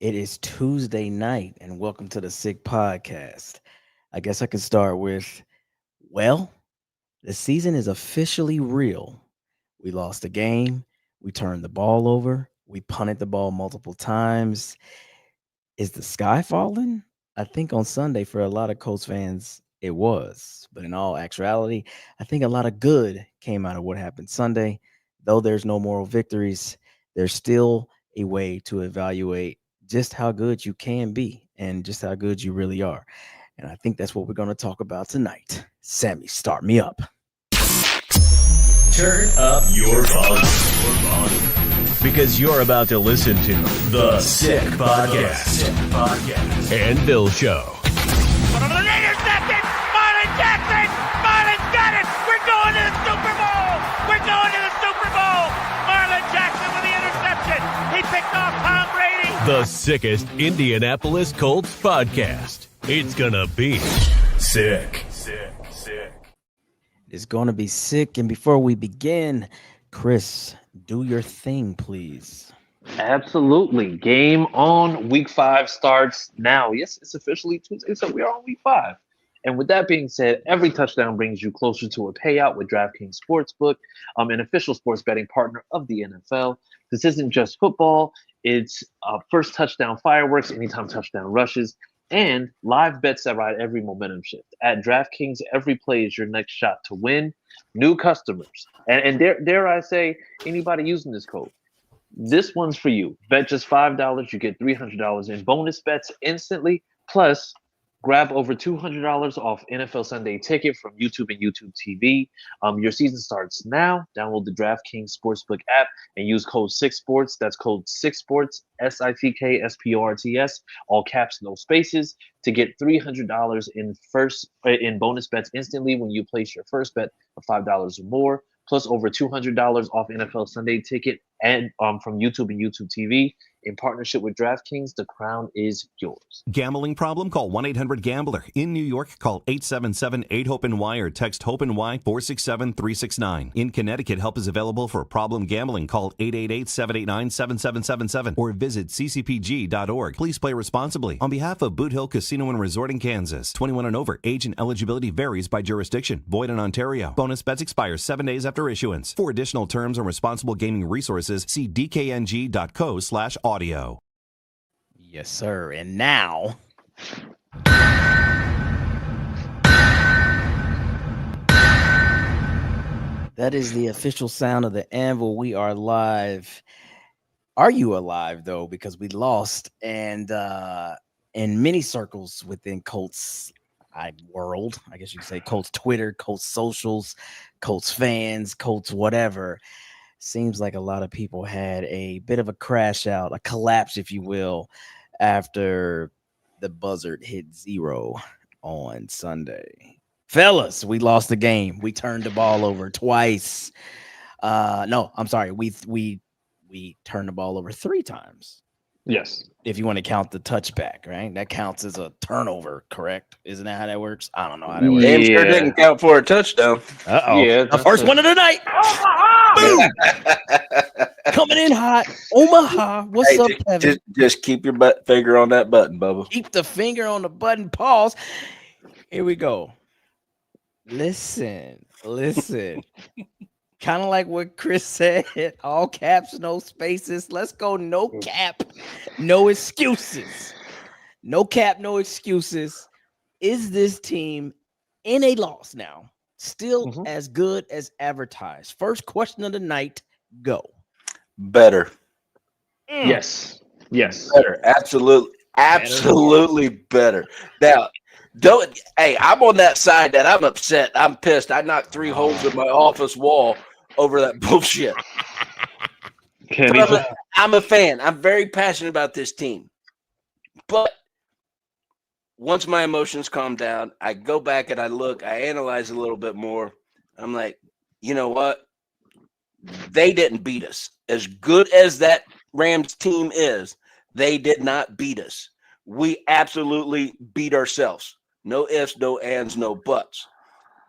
It is Tuesday night, and welcome to the Sick Podcast. I guess I could start with, well, the season is officially real. We lost a game, we turned the ball over, we punted the ball multiple times. Is the sky falling? I think on Sunday for a lot of Colts fans, it was. But in all actuality, I think a lot of good came out of what happened Sunday. Though there's no moral victories, there's still a way to evaluate just how good you can be and just how good you really are. And I think that's what we're going to talk about tonight. Sammy, start me up. Turn up your volume. Because you're about to listen to The Sick Podcast. And Bill Show. Intercepted! Marlon Jackson! Marlon's got it! We're going to the Super Bowl! We're going to the Super Bowl! Marlon Jackson with the interception! He picked off Tom Brady! The sickest Indianapolis Colts podcast. It's gonna be sick. It's going to be sick. And before we begin, Chris, do your thing, please. Absolutely. Game on. Week 5 starts now. Yes, it's officially Tuesday, so we are on week 5. And with that being said, every touchdown brings you closer to a payout with DraftKings Sportsbook, an official sports betting partner of the NFL. This isn't just football. It's first touchdown fireworks, anytime touchdown rushes, and live bets that ride every momentum shift. At DraftKings, every play is your next shot to win. New customers, and dare I say, anybody using this code, this one's for you. Bet just $5, you get $300 in bonus bets instantly. Plus, grab over $200 off NFL Sunday Ticket from YouTube and YouTube TV. Your season starts now. Download the DraftKings Sportsbook app and use code 6sports. That's code 6sports, SICKSPORTS, all caps, no spaces, to get $300 in bonus bets instantly when you place your first bet of $5 or more. Plus over $200 off NFL Sunday Ticket and from YouTube and YouTube TV. In partnership with DraftKings, the crown is yours. Gambling problem? Call 1-800-GAMBLER. In New York, call 877-8-HOPE-NY or text HOPE-NY 467-369. In Connecticut, help is available for problem gambling. Call 888-789-7777 or visit ccpg.org. Please play responsibly. On behalf of Boot Hill Casino and Resort in Kansas, 21 and over. Age and eligibility varies by jurisdiction. Void in Ontario. Bonus bets expire 7 days after issuance. For additional terms and responsible gaming resources, see dkng.co/audio. Yes, sir. And now, that is the official sound of the anvil. We are live. Are you alive, though? Because we lost. And in many circles within Colts world, I guess you could say Colts Twitter, Colts socials, Colts fans, Colts whatever, seems like a lot of people had a bit of a crash out, a collapse, if you will, after the buzzard hit 0 on Sunday. Fellas, we lost the game. We turned the ball over twice. No, I'm sorry. We turned the ball over 3 times. Yes. If you want to count the touchback, right? That counts as a turnover, correct? Isn't that how that works? I don't know how that works. Damn sure didn't count for a touchdown. Uh-oh. Yeah, the first one of the night. Boom! Coming in hot. Omaha. What's up, Kevin? Just keep your finger on that button, Bubba. Keep the finger on the button. Pause. Here we go. Listen. Kind of like what Chris said. All caps, no spaces. Let's go. No cap, no excuses. No cap, no excuses. Is this team in a loss now still as good as advertised? First question of the night. Go. Better. Yes. Better. Absolutely better. Now, I'm on that side that I'm upset. I'm pissed. I knocked 3 holes in my office wall over that bullshit. I'm a fan. I'm very passionate about this team. But once my emotions calm down, I go back and I analyze a little bit more. I'm like, you know what? They didn't beat us. As good as that Rams team is, they did not beat us. We absolutely beat ourselves. No ifs, no ands, no buts.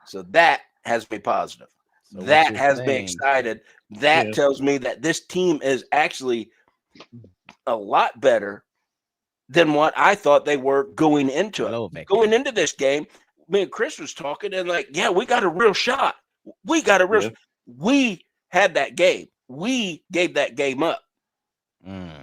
So that has me positive. So that has me excited. That tells me that this team is actually a lot better than what I thought they were going into it. Hello, Vic. Going into this game, me and Chris was talking, and like, yeah, we got a real shot. We got a real. Yeah. We had that game. We gave that game up.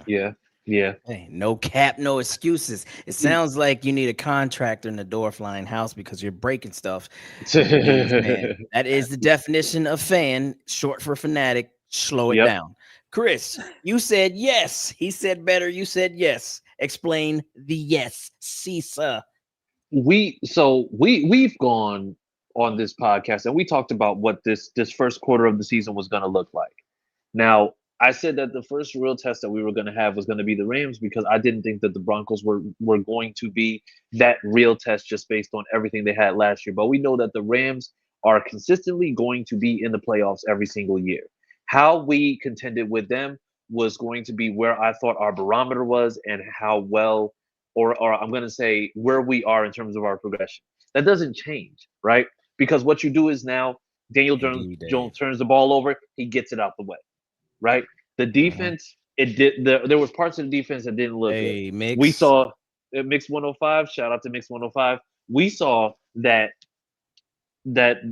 Yeah. Yeah. Hey, no cap, no excuses. It sounds like you need a contractor in the door flying house because you're breaking stuff. Man, that is the definition of fan, short for fanatic. Slow it Yep. down. Chris, you said yes. He said better. You said yes. Explain the yes. Sisa. We've gone on this podcast and we talked about what this first quarter of the season was going to look like. Now, I said that the first real test that we were going to have was going to be the Rams because I didn't think that the Broncos were going to be that real test just based on everything they had last year. But we know that the Rams are consistently going to be in the playoffs every single year. How we contended with them was going to be where I thought our barometer was and how well, or I'm going to say where we are in terms of our progression. That doesn't change, right? Because what you do is now Daniel Indeed, Dave. Jones turns the ball over, he gets it out the way. Right, the defense. It did. There was parts of the defense that didn't look Hey, good. Mix. We saw Mix 105. Shout out to Mix 105. We saw that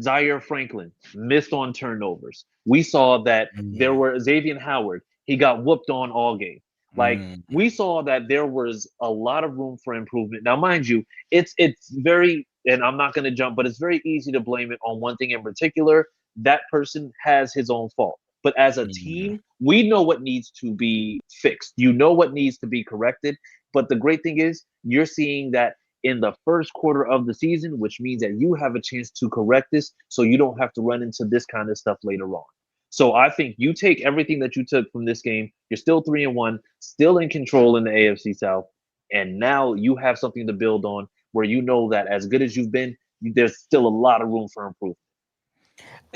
Zaire Franklin missed on turnovers. We saw that there were Xavier Howard. He got whooped on all game. Like we saw that there was a lot of room for improvement. Now, mind you, it's very, and I'm not going to jump, but it's very easy to blame it on one thing in particular. That person has his own fault. But as a team, we know what needs to be fixed. You know what needs to be corrected. But the great thing is you're seeing that in the first quarter of the season, which means that you have a chance to correct this so you don't have to run into this kind of stuff later on. So I think you take everything that you took from this game. You're still 3-1, still in control in the AFC South. And now you have something to build on where you know that as good as you've been, there's still a lot of room for improvement.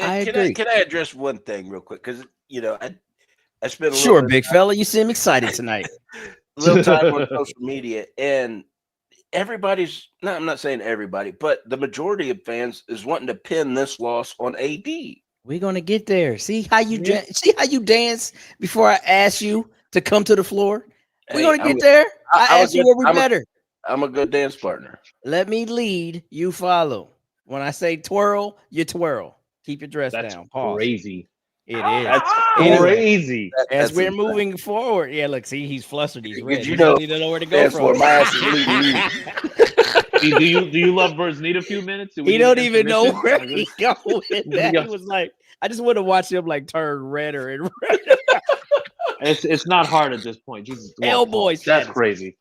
I agree. Can I address one thing real quick? Because I spent a Sure, little bit big fella. You seem excited tonight. a little time on social media, and everybody's I'm not saying everybody, but the majority of fans is wanting to pin this loss on AD. We're gonna get there. See how you see how you dance before I ask you to come to the floor. We're gonna get there. I asked you were we better. I'm a good dance partner. Let me lead. You follow. When I say twirl, you twirl. Keep your dress That's down. Pause. crazy. It is. That's Anyway, crazy. as we're moving forward, yeah. Look, see, he's flustered. He's red. You He know, doesn't know where to go that's from. where my ass is leading you. Do you love birds need a few minutes? He don't even know where he going with that. He was like, I just want to watch him like turn redder and redder. It's not hard at this point. Jesus, Hellboy that's status. crazy.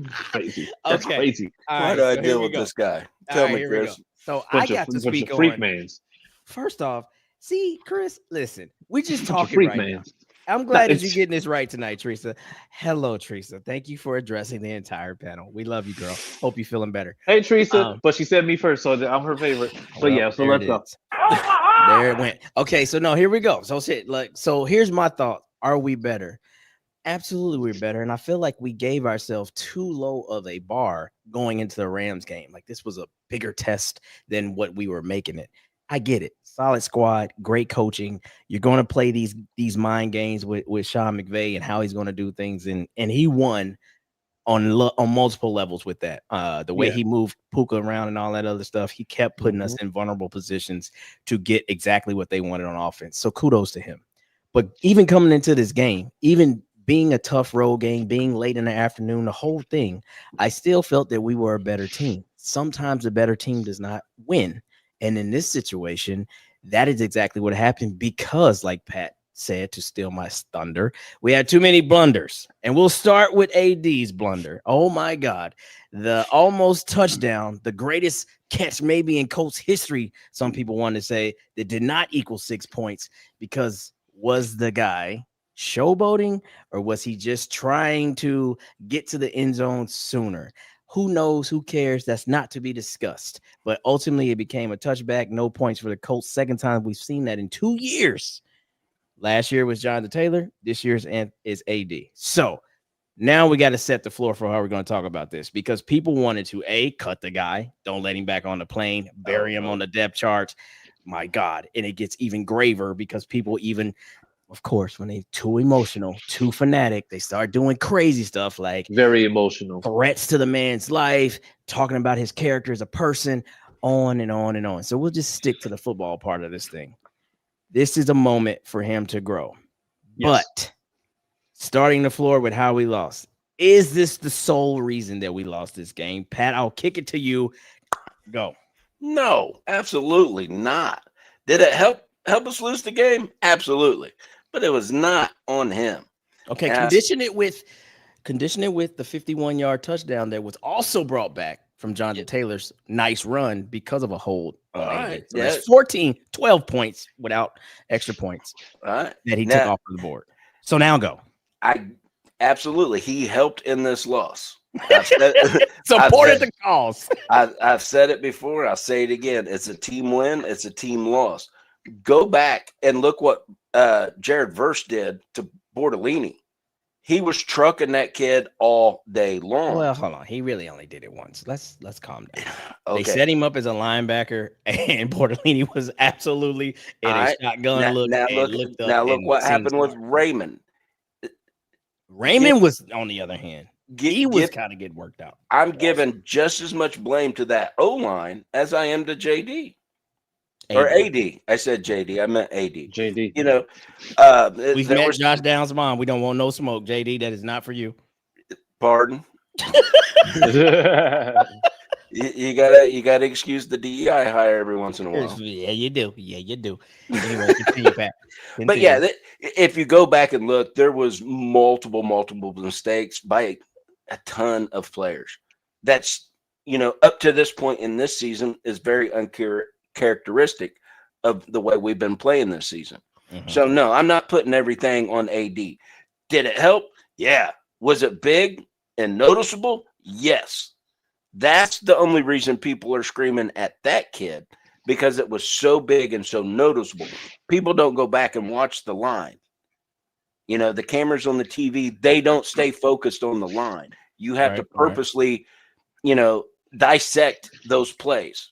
Crazy. That's Okay. crazy. All Why right, do I so here deal we with go. this guy? All Tell right, me, here we go. Chris. So I got to speak freak on. mans. First off, see, Chris, listen, we just Bunch of talking freak right now. mans. I'm glad that it's- you're getting this right tonight, Teresa. Hello, Teresa. Thank you for addressing the entire panel. We love you, girl. Hope you're feeling better. Hey Teresa, but she said me first, so I'm her favorite. So Well, yeah, so there let's it go. is. There it went. Okay, so no, here we go. So here's my thought. Are we better? Absolutely, we're better. And I feel like we gave ourselves too low of a bar going into the Rams game. Like this was a bigger test than what we were making it. I get it. Solid squad, great coaching. You're going to play these mind games with Sean McVay and how he's going to do things. And he won on multiple levels with that. The way he moved Puka around and all that other stuff, he kept putting us in vulnerable positions to get exactly what they wanted on offense. So kudos to him. But even coming into this game, even being a tough road game, being late in the afternoon, the whole thing, I still felt that we were a better team. Sometimes a better team does not win. And in this situation, that is exactly what happened because, like Pat said, to steal my thunder, we had too many blunders. And we'll start with AD's blunder. Oh, my God. The almost touchdown, the greatest catch maybe in Colts history, some people want to say, that did not equal 6 points because was the guy showboating or was he just trying to get to the end zone sooner? Who knows? Who cares? That's not to be discussed. But ultimately, it became a touchback. No points for the Colts. Second time we've seen that in 2 years. Last year was Jonathan Taylor. This year's is AD. So now we got to set the floor for how we're going to talk about this because people wanted to cut the guy. Don't let him back on the plane. Bury him on the depth chart. My God. And it gets even graver because people even of course, when they too emotional, too fanatic, they start doing crazy stuff like Very emotional. threats to the man's life, talking about his character as a person, on and on and on. So we'll just stick to the football part of this thing. This is a moment for him to grow. Yes. But starting the floor with how we lost. Is this the sole reason that we lost this game? Pat, I'll kick it to you. Go. No, absolutely not. Did it help us lose the game? Absolutely. But it was not on him. Okay, And I- condition it with the 51-yard touchdown that was also brought back from Jonathan Taylor's nice run because of a hold on All AD. right, So yeah. there's 12 points without extra points All right. that he took Now, off the board. So now go. I absolutely he helped in this loss. I've said, Supported the cause. I've said it before. I'll say it again. It's a team win. It's a team loss. Go back and look what Jared Verse did to Bortolini. He was trucking that kid all day long. Well, hold on. He really only did it once. Let's calm down. Okay. They set him up as a linebacker, and Bortolini was absolutely in All a right. shotgun look. Now and looked up look and what seen happened with smart. Raymond. Raymond was, on the other hand, he was Give- kind of getting worked out. I'm giving just as much blame to that O line as I am to JD or AD. I said JD. I meant AD. JD. You know, We've met Josh Downs' mom. We don't want no smoke, JD. That is not for you. Pardon. You gotta excuse the DEI hire every once in a while. Yeah, you do. Yeah, you do. Anyway, continue, Pat. But yeah, if you go back and look, there was multiple mistakes by a ton of players. That's, up to this point in this season is very uncharacteristic of the way we've been playing this season. Mhm. So no, I'm not putting everything on AD. Did it help? Yeah. Was it big and noticeable? Yes. That's the only reason people are screaming at that kid, because it was so big and so noticeable. People don't go back and watch the line. The cameras on the TV, they don't stay focused on the line. You have to purposely, dissect those plays.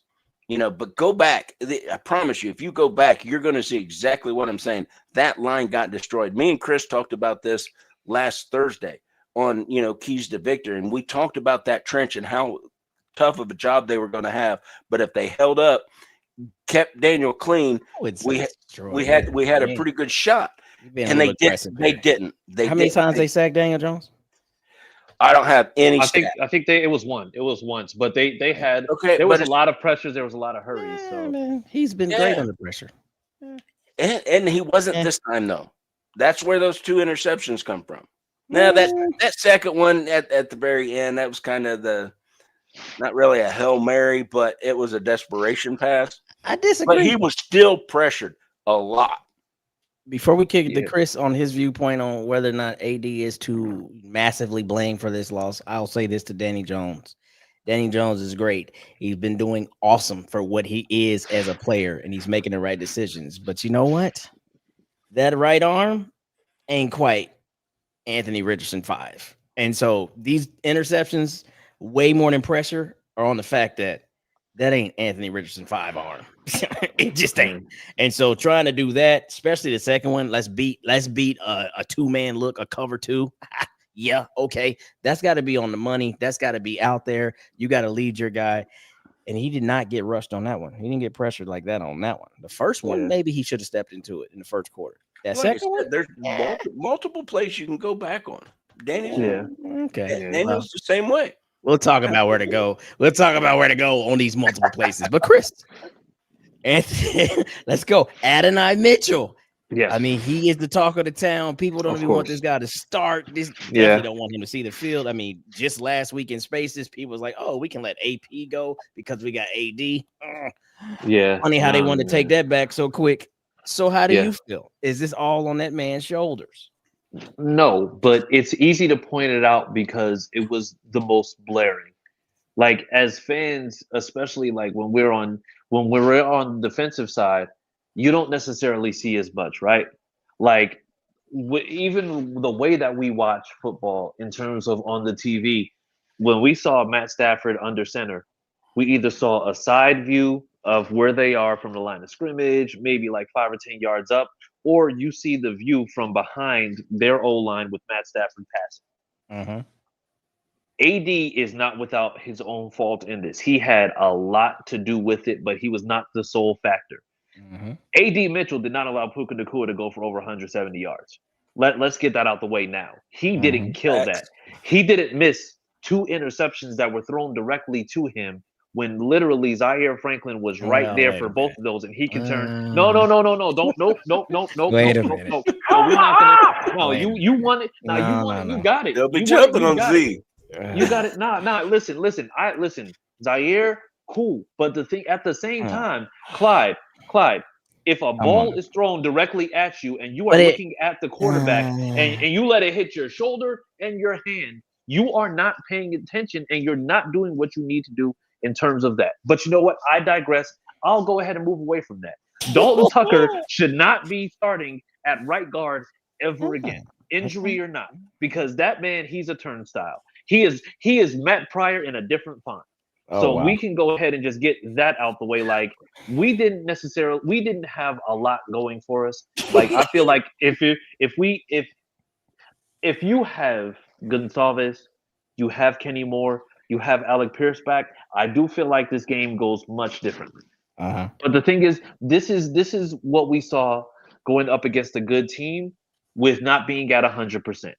But go back. I promise you, if you go back, you're going to see exactly what I'm saying. That line got destroyed. Me and Chris talked about this last Thursday on, Keys to Victor. And we talked about that trench and how tough of a job they were going to have. But if they held up, kept Daniel clean, we had a pretty good shot. And they didn't. How many times they sacked Daniel Jones? I don't have any. I think it was one. It was once, but they had there was a lot of pressures. There was a lot of hurries. So Man, he's been great under pressure. And he wasn't this time though. That's where those 2 interceptions come from. Now that second one at the very end, that was kind of not really a Hail Mary, but it was a desperation pass. I disagree. But he was still pressured a lot. Before we kick it to Chris on his viewpoint on whether or not AD is to massively blame for this loss, I'll say this to Danny Jones. Danny Jones is great. He's been doing awesome for what he is as a player, and he's making the right decisions. But you know what? That right arm ain't quite Anthony Richardson 5. And so these interceptions, way more than pressure, are on the fact that ain't Anthony Richardson 5 arm. It just ain't. And so trying to do that, especially the second one, let's beat a 2-man look, a cover 2. Yeah, okay. That's got to be on the money. That's got to be out there. You got to lead your guy. And he did not get rushed on that one. He didn't get pressured like that on that one. The first one, maybe he should have stepped into it in the first quarter. That second one, there's multiple plays you can go back on. Daniel's the same way. We'll talk about where to go. We'll talk about where to go on these multiple places. But Chris, let's go. Adonai Mitchell. Yeah, I mean, he is the talk of the town. People don't even want this guy to start. Definitely don't want him to see the field. I mean, just last week in Spaces, people was like, "Oh, we can let AP go because we got AD." Funny how they want to take that back so quick. So how do you feel? Is this all on that man's shoulders? No, but it's easy to point it out because it was the most blaring. Like as fans, especially like when we're on defensive side, you don't necessarily see as much, right? Like even the way that we watch football in terms of on the TV, when we saw Matt Stafford under center, we either saw a side view of where they are from the line of scrimmage, maybe like 5 or 10 yards up, or you see the view from behind their O-line with Matt Stafford passing. Mm-hmm. AD is not without his own fault in this. He had a lot to do with it, but he was not the sole factor. Mm-hmm. AD Mitchell did not allow Puka Nacua to go for over 170 yards. Let's get that out the way now. He Mm-hmm. didn't kill that. He didn't miss 2 interceptions that were thrown directly to him when literally Zaire Franklin was right Well, there wait for a both minute. of those, and he could turn. No, no, no, no, no. Don't. Nope. Nope. Nope. Nope. Wait Nope. a Nope. minute. Nope. No, we're not gonna. No, Wait a you minute. want it. Now you No, want no, it. You no. got it. They'll be You want it. jumping You on got it. Z. You got it. Nah. Listen. Listen. Zaire, cool. But the thing at the same time, Clyde, if a Come ball on. is thrown directly at you and you are But it. looking at the quarterback and you let it hit your shoulder and your hand, you are not paying attention and you're not doing what you need to do in terms of that. But you know what? I digress. I'll go ahead and move away from that. Dalton Tucker should not be starting at right guard ever again, injury or not, because that man, he's a turnstile. He is Matt Pryor in a different font. Oh, So wow. we can go ahead and just get that out the way. Like we didn't have a lot going for us. Like I feel like if you have Gonzalez, you have Kenny Moore, you have Alec Pierce back, I do feel like this game goes much differently. Uh-huh. But the thing is, this is what we saw going up against a good team with not being at 100%.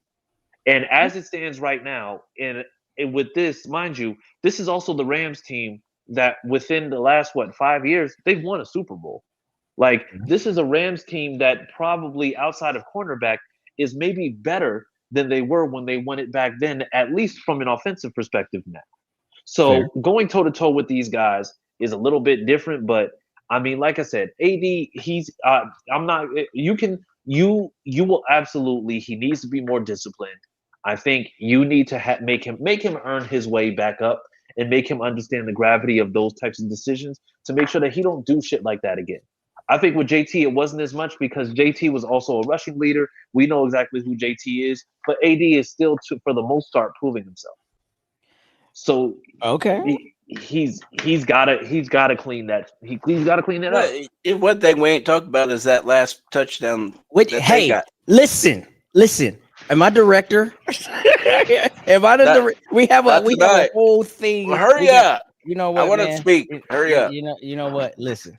And as it stands right now, and with this, mind you, this is also the Rams team that within the last 5 years they've won a Super Bowl. Like this is a Rams team that probably outside of cornerback is maybe better than they were when they won it back then, at least from an offensive perspective now. Fair. So going toe to toe with these guys is a little bit different, but I mean, like I said, AD, he's I'm not. You will absolutely. He needs to be more disciplined. I think you need to make him earn his way back up and make him understand the gravity of those types of decisions to make sure that he don't do shit like that again. I think with JT it wasn't as much because JT was also a rushing leader. We know exactly who JT is, but AD is still for the most part proving himself. So Okay. he's gotta clean that. He's gotta clean that up. One thing we ain't talked about is that last touchdown Which, that they hey, got. listen. Am I director? Am I the director? We have a whole thing. Hurry up. You know what, I want to man? speak. Hurry up. You know what? Listen.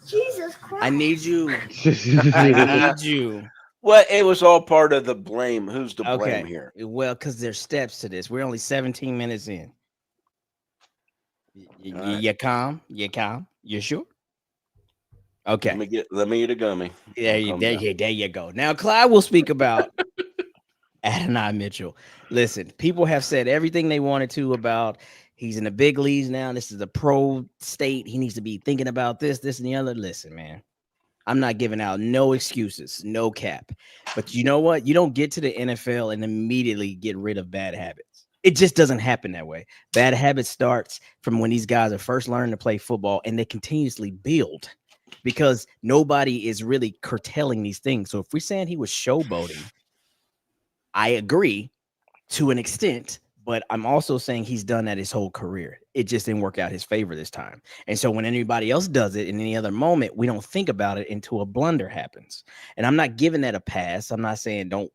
Jesus Christ. I need you. I need you. Well, it was all part of the blame. Who's to blame Okay. here? Well, because there's steps to this. We're only 17 minutes in. right. You calm? You calm? You sure? Okay. Let me eat a gummy. There you go. Now, Clyde will speak about Adonai Mitchell. Listen, people have said everything they wanted to about he's in the big leagues now. This is a pro state. He needs to be thinking about this, and the other. Listen, man, I'm not giving out no excuses, no cap. But you know what? You don't get to the NFL and immediately get rid of bad habits. It just doesn't happen that way. Bad habits starts from when these guys are first learning to play football and they continuously build because nobody is really curtailing these things. So if we're saying he was showboating, I agree to an extent, but I'm also saying he's done that his whole career. It just didn't work out his favor this time. And so when anybody else does it in any other moment, we don't think about it until a blunder happens. And I'm not giving that a pass. I'm not saying don't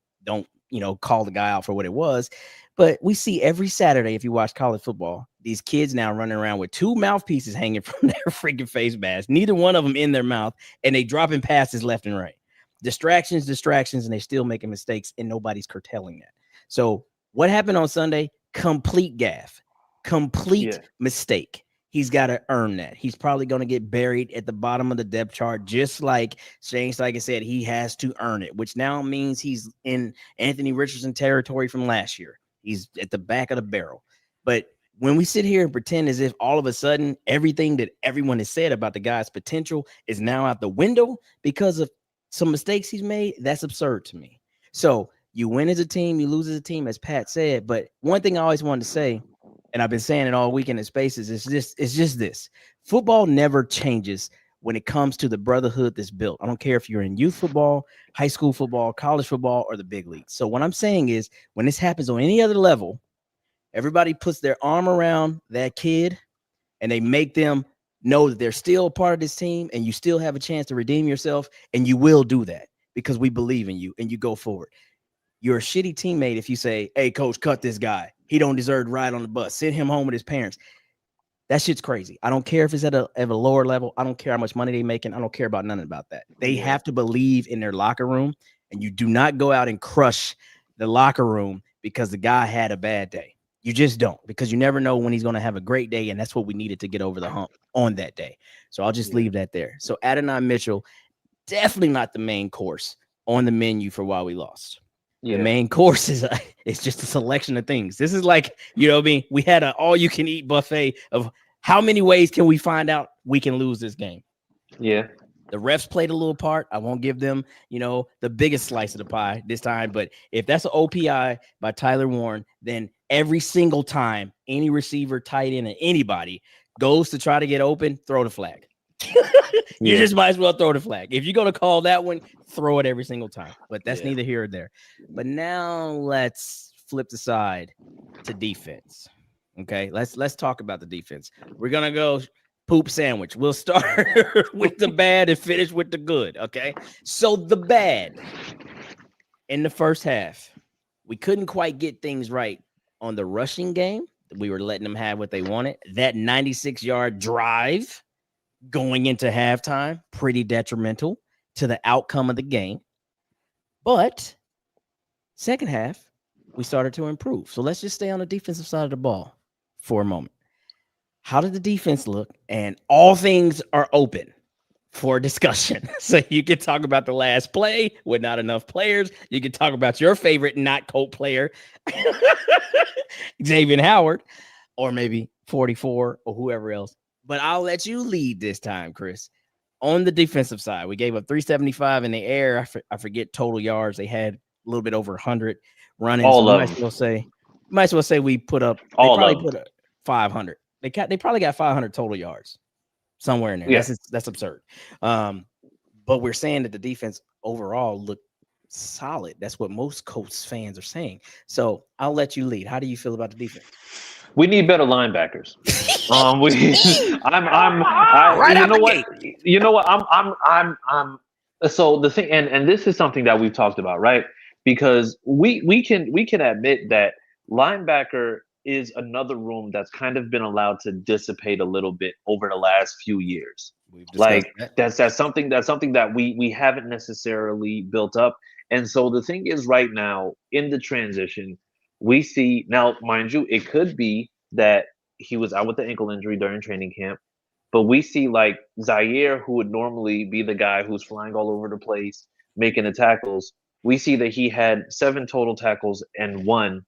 call the guy out for what it was. But we see every Saturday, if you watch college football, these kids now running around with two mouthpieces hanging from their freaking face mask, neither one of them in their mouth, and they dropping passes left and right. Distractions, and they're still making mistakes, and nobody's curtailing that. So what happened on Sunday? Complete gaffe, complete mistake. He's got to earn that. He's probably going to get buried at the bottom of the depth chart, just like Shane Steichen said, he has to earn it, which now means he's in Anthony Richardson territory from last year. He's at the back of the barrel. But when we sit here and pretend as if all of a sudden everything that everyone has said about the guy's potential is now out the window because of some mistakes he's made, that's absurd to me. So you win as a team, you lose as a team, as Pat said. But one thing I always wanted to say, and I've been saying it all weekend in Spaces, it's just this. Football never changes when it comes to the brotherhood that's built. I don't care if you're in youth football, high school football, college football, or the big leagues. So what I'm saying is when this happens on any other level, everybody puts their arm around that kid and they make them know that they're still a part of this team and you still have a chance to redeem yourself, and you will do that. because we believe in you and you go forward. You're a shitty teammate if you say, hey, coach, cut this guy. He don't deserve to ride on the bus. Send him home with his parents. That shit's crazy. I don't care if it's at a lower level. I don't care how much money they're making. I don't care about none about that. They have to believe in their locker room, and you do not go out and crush the locker room because the guy had a bad day. You just don't, because you never know when he's going to have a great day, and that's what we needed to get over the hump on that day. So I'll just leave that there. So Adonai Mitchell, definitely not the main course on the menu for why we lost. The main course is it's just a selection of things. This is like, you know what I mean? We had an all-you-can-eat buffet of how many ways can we find out we can lose this game. Yeah. The refs played a little part. I won't give them, the biggest slice of the pie this time. But if that's an OPI by Tyler Warren, then every single time any receiver, tight end, and anybody goes to try to get open, throw the flag. You just might as well throw the flag. If you're going to call that one, throw it every single time. But that's neither here or there. But now let's flip the side to defense. Okay, let's talk about the defense. We're going to go poop sandwich. We'll start with the bad and finish with the good. Okay, so the bad in the first half, we couldn't quite get things right on the rushing game. We were letting them have what they wanted. That 96-yard drive going into halftime, pretty detrimental to the outcome of the game. But second half, we started to improve. So let's just stay on the defensive side of the ball for a moment. How did the defense look? And all things are open for discussion. So you can talk about the last play with not enough players. You can talk about your favorite not Colt player, Xavier Howard, or maybe 44 or whoever else. But I'll let you lead this time, Chris. On the defensive side, we gave up 375 in the air. I forget total yards. They had a little bit over 100 running. All so of might as well say we put up. They probably put up 500. They probably got 500 total yards somewhere in there. Yeah. That's absurd. But we're saying that the defense overall looked solid. That's what most Colts fans are saying. So I'll let you lead. How do you feel about the defense? We need better linebackers. You know what? I'm. So the thing, and this is something that we've talked about, right? Because we can admit that linebacker is another room that's kind of been allowed to dissipate a little bit over the last few years. Like that's something that we haven't necessarily built up. And so the thing is, right now in the transition, we see now, mind you, it could be that he was out with the ankle injury during training camp, but we see like Zaire, who would normally be the guy who's flying all over the place, making the tackles. We see that he had 7 total tackles and one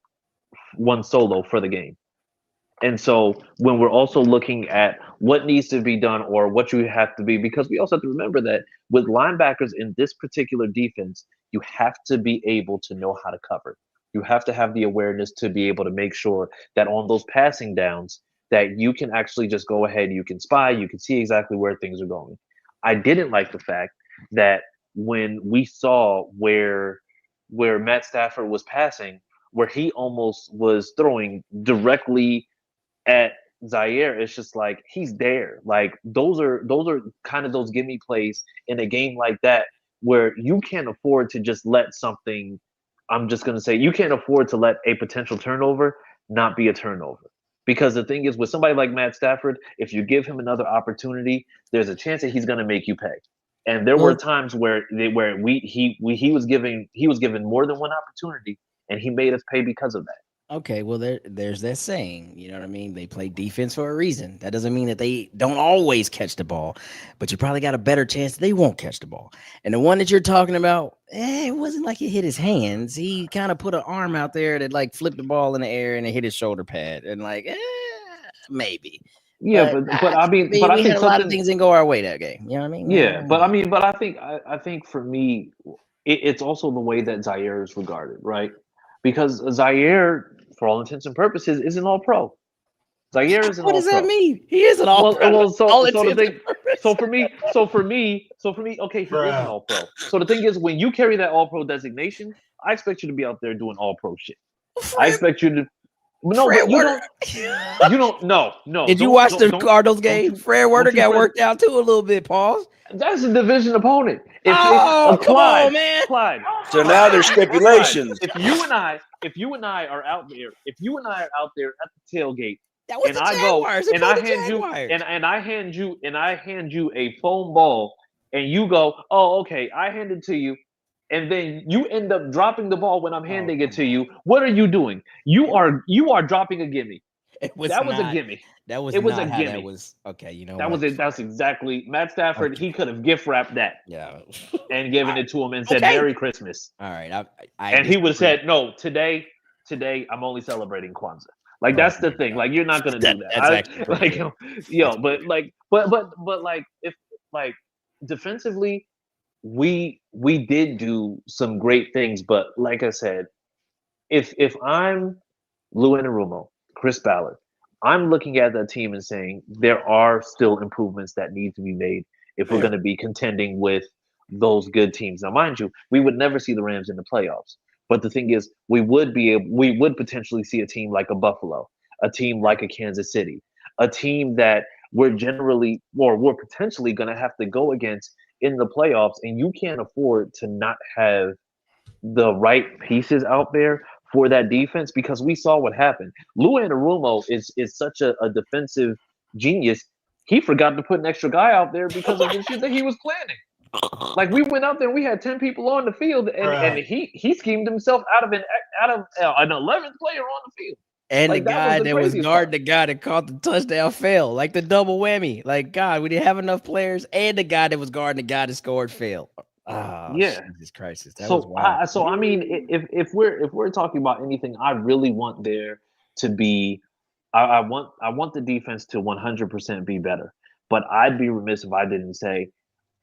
solo for the game. And so when we're also looking at what needs to be done or what you have to be, because we also have to remember that with linebackers in this particular defense, you have to be able to know how to cover. You have to have the awareness to be able to make sure that on those passing downs that you can actually just go ahead, you can spy, you can see exactly where things are going. I didn't like the fact that when we saw where Matt Stafford was passing, where he almost was throwing directly at Zaire, it's just like he's there. Like those are kind of those gimme plays in a game like that where you can't afford to just let something. I'm just going to say you can't afford to let a potential turnover not be a turnover. Because the thing is, with somebody like Matt Stafford, if you give him another opportunity, there's a chance that he's going to make you pay. And there were times where he was given more than one opportunity, and he made us pay because of that. Okay, well, there's that saying, you know what I mean? They play defense for a reason. That doesn't mean that they don't always catch the ball, but you probably got a better chance they won't catch the ball. And the one that you're talking about, it wasn't like it hit his hands. He kind of put an arm out there that like flipped the ball in the air and it hit his shoulder pad. And like, maybe. Yeah, but I mean, we had a lot of things didn't go our way that game. You know what I mean? Yeah, but I think for me, it's also the way that Zaire is regarded, right? Because Zaire, for all intents and purposes, is an all-pro. Zaire is an all-pro. What does that mean? He is an all-pro. So for me, okay, he is an all-pro. So the thing is, when you carry that all-pro designation, I expect you to be out there doing all-pro shit. I expect you to. No, Fred but you Warner. don't. You don't. No. Did you don't- watch don't- the don't- Cardinals don't game? you- Fred Warner don't you got credit- worked out too a little bit. Pause. That's a division opponent. Oh, come Clyde, on, man. Clyde. So now there's Clyde, stipulations. If you and I are out there, at the tailgate, That was and the I go Jaguars. They and I played the hand you Jaguars. and I hand you a foam ball, and you go, oh, okay, I hand it to you, and then you end up dropping the ball when I'm handing it to you. What are you doing? You are dropping a gimme. It was That was a not. gimme. That was It was not a how that gimme. was. Okay, you know That what? was it. That's exactly Matt Stafford. Okay. He could have gift wrapped that Yeah. and given it to him and said Okay. Merry Christmas. All right. And he would have disagree. said, no, today I'm only celebrating Kwanzaa. Like that's the thing. Like you're not gonna do that. That's actually pretty like good. but like if like defensively, we did do some great things, but like I said, if I'm Lou Anarumo, Chris Ballard, I'm looking at that team and saying there are still improvements that need to be made if we're Fair. going to be contending with those good teams. Now, mind you, we would never see the Rams in the playoffs, but the thing is, we would potentially see a team like a Buffalo, a team like a Kansas City, a team that we're potentially going to have to go against in the playoffs, and you can't afford to not have the right pieces out there for that defense because we saw what happened. Lou Anarumo is such a defensive genius. He forgot to put an extra guy out there because of the shit that he was planning. Like we went out there and we had 10 people on the field, and he schemed himself out of an 11th player on the field. And Like, the that was guy the that was craziest guarding part. the guy that caught the touchdown fell, like the double whammy. Like, God, we didn't have enough players, and the guy that was guarding the guy that scored failed. Oh, Yeah. Jesus Christ, that was So wild. I mean, if we're talking about anything, I really want there to be. I want the defense to 100% be better. But I'd be remiss if I didn't say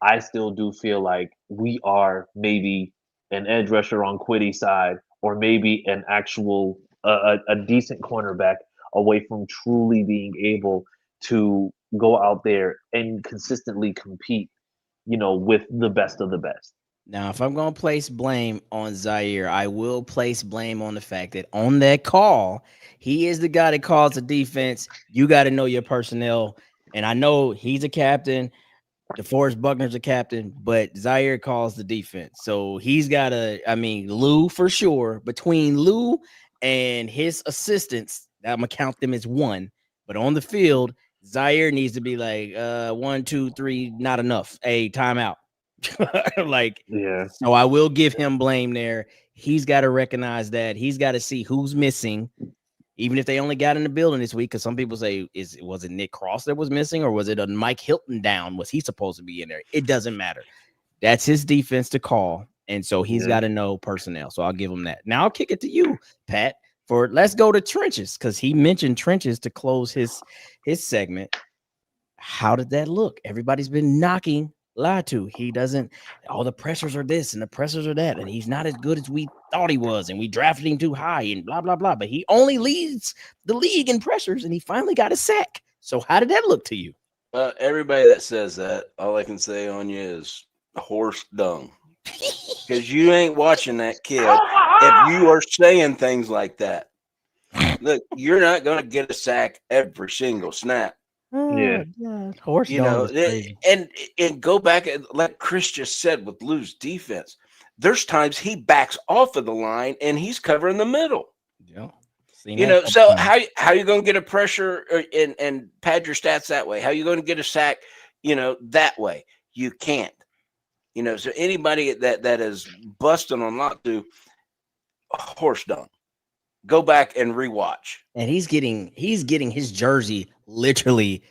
I still do feel like we are maybe an edge rusher on Quiddy's side, or maybe an actual a decent cornerback away from truly being able to go out there and consistently compete, with the best of the best. Now, if I'm going to place blame on Zaire, I will place blame on the fact that on that call, he is the guy that calls the defense. You got to know your personnel. And I know he's a captain. DeForest Buckner's a captain, but Zaire calls the defense. So he's got to, Lou for sure. Between Lou and his assistants, I'm going to count them as one. But on the field, Zaire needs to be like 1, 2, 3, not enough. Hey, timeout. Yeah. So I will give him blame there. He's got to recognize that. He's got to see who's missing, even if they only got in the building this week. Because some people say, was it Nick Cross that was missing, or was it a Mike Hilton down? Was he supposed to be in there? It doesn't matter. That's his defense to call, and so he's got to know personnel. So I'll give him that. Now I'll kick it to you, Pat. Let's go to trenches, because he mentioned trenches to close his segment. How did that look? Everybody's been knocking Latu. He doesn't. All the pressures are this and the pressures are that, and he's not as good as we thought he was, and we drafted him too high, and blah blah blah. But he only leads the league in pressures, and he finally got a sack. So how did that look to you? Everybody that says that, all I can say on you is horse dung, because you ain't watching that kid. If you are saying things like that, look, you're not going to get a sack every single snap. Yeah. Horse dung is crazy. And go back and like Chris just said with Lou's defense, there's times he backs off of the line and he's covering the middle. Yeah. So how you going to get a pressure and pad your stats that way? How you going to get a sack, that way? You can't. So anybody that is busting on Latu, horse dung. Go back and rewatch. And he's getting his jersey literally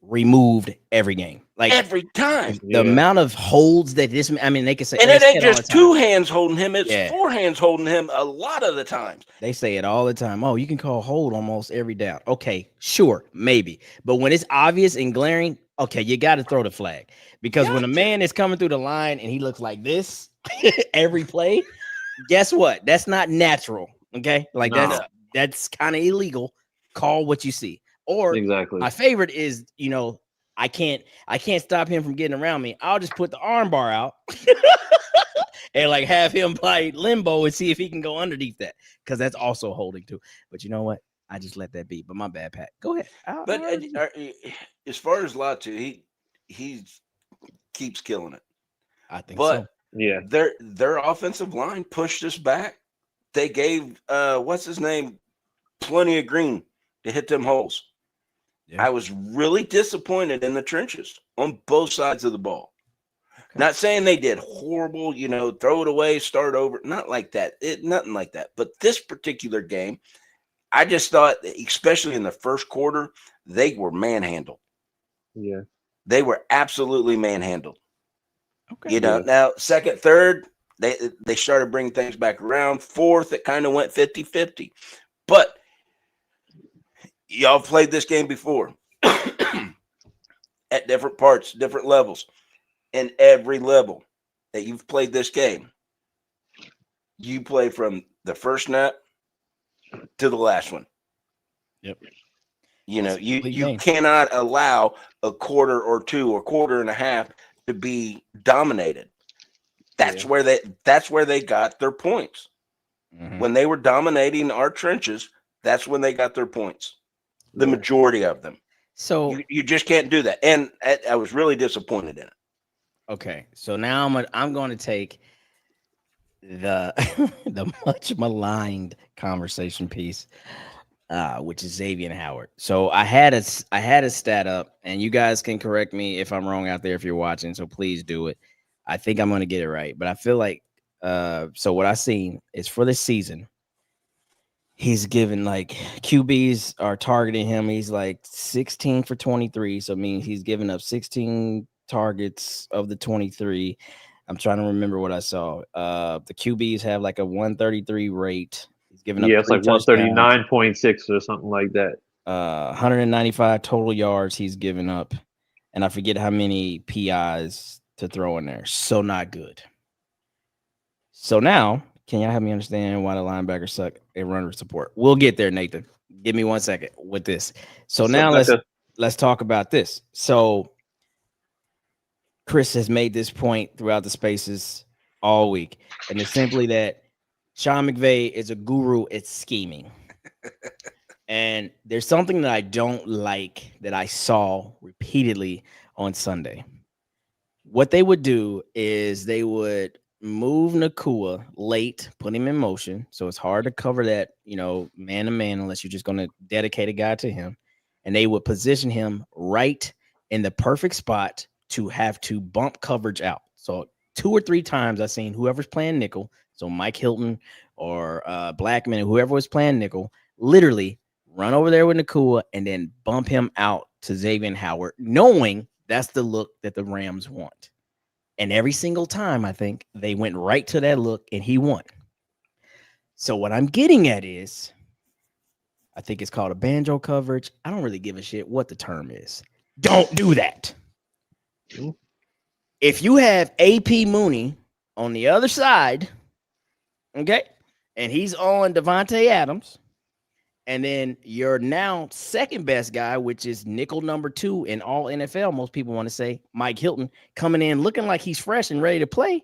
removed every game. Like every time. The amount of holds that they can say, and it ain't just two hands holding him, it's 4 hands holding him a lot of the times. They say it all the time. Oh, you can call hold almost every down. Okay, sure, maybe. But when it's obvious and glaring, okay, you got to throw the flag. Because when a man is coming through the line and he looks like this every play, guess what? That's not natural. Okay, like that's kind of illegal. Call what you see. Or exactly. My favorite is, I can't stop him from getting around me. I'll just put the arm bar out and like have him play limbo and see if he can go underneath that, because that's also holding too. But you know what? I just let that be. But my bad, Pat. Go ahead. But as far as Latu, he keeps killing it. I think But so. Yeah. their offensive line pushed us back. They gave what's his name plenty of green to hit them holes. Yeah. I was really disappointed in the trenches on both sides of the ball. Okay. Not saying they did horrible, throw it away, start over. Not like that. Nothing like that. But this particular game, I just thought, especially in the first quarter, they were manhandled. Yeah. They were absolutely manhandled. Okay. Now second, third, they started bringing things back around. Fourth, it kind of went 50-50. But y'all played this game before at different parts, different levels. And every level that you've played this game, you play from the first snap to the last one. Yep. You cannot allow a quarter or two or quarter and a half to be dominated. That's where they got their points. Mm-hmm. When they were dominating our trenches, that's when they got their points. The majority of them. So you just can't do that. And I was really disappointed in it. Okay, so now I'm going to take the the much maligned conversation piece, which is Xavier Howard. So I had a stat up, and you guys can correct me if I'm wrong out there if you're watching. So please do it. I think I'm going to get it right, but I feel like so what I seen is for this season, he's given like QBs are targeting him. He's like 16 for 23, so it means he's given up 16 targets of the 23. I'm trying to remember what I saw. The QBs have like a 133 rate. He's given up it's like 139.6 or something like that. 195 total yards he's given up, and I forget how many PIs to throw in there. So not good. So now, can y'all help me understand why the linebackers suck at runner support? We'll get there, Nathan. Give me 1 second with this. So now let's talk about this. So Chris has made this point throughout the spaces all week, and it's simply that Sean McVay is a guru at scheming. And there's something that I don't like that I saw repeatedly on Sunday. What they would do is they would move Nakua late, put him in motion. So it's hard to cover that, man to man, unless you're just going to dedicate a guy to him. And they would position him right in the perfect spot to have to bump coverage out. So 2 or 3 times I've seen whoever's playing nickel, so Mike Hilton or Blackman, whoever was playing nickel, literally run over there with Nakua and then bump him out to Xavier Howard, knowing that's the look that the Rams want. And every single time, I think, they went right to that look and he won. So what I'm getting at is, I think it's called a banjo coverage. I don't really give a shit what the term is. Don't do that. If you have AP Mooney on the other side, okay, and he's on Devontae Adams, and then your now second best guy, which is nickel number 2 in all NFL, most people want to say, Mike Hilton, coming in looking like he's fresh and ready to play,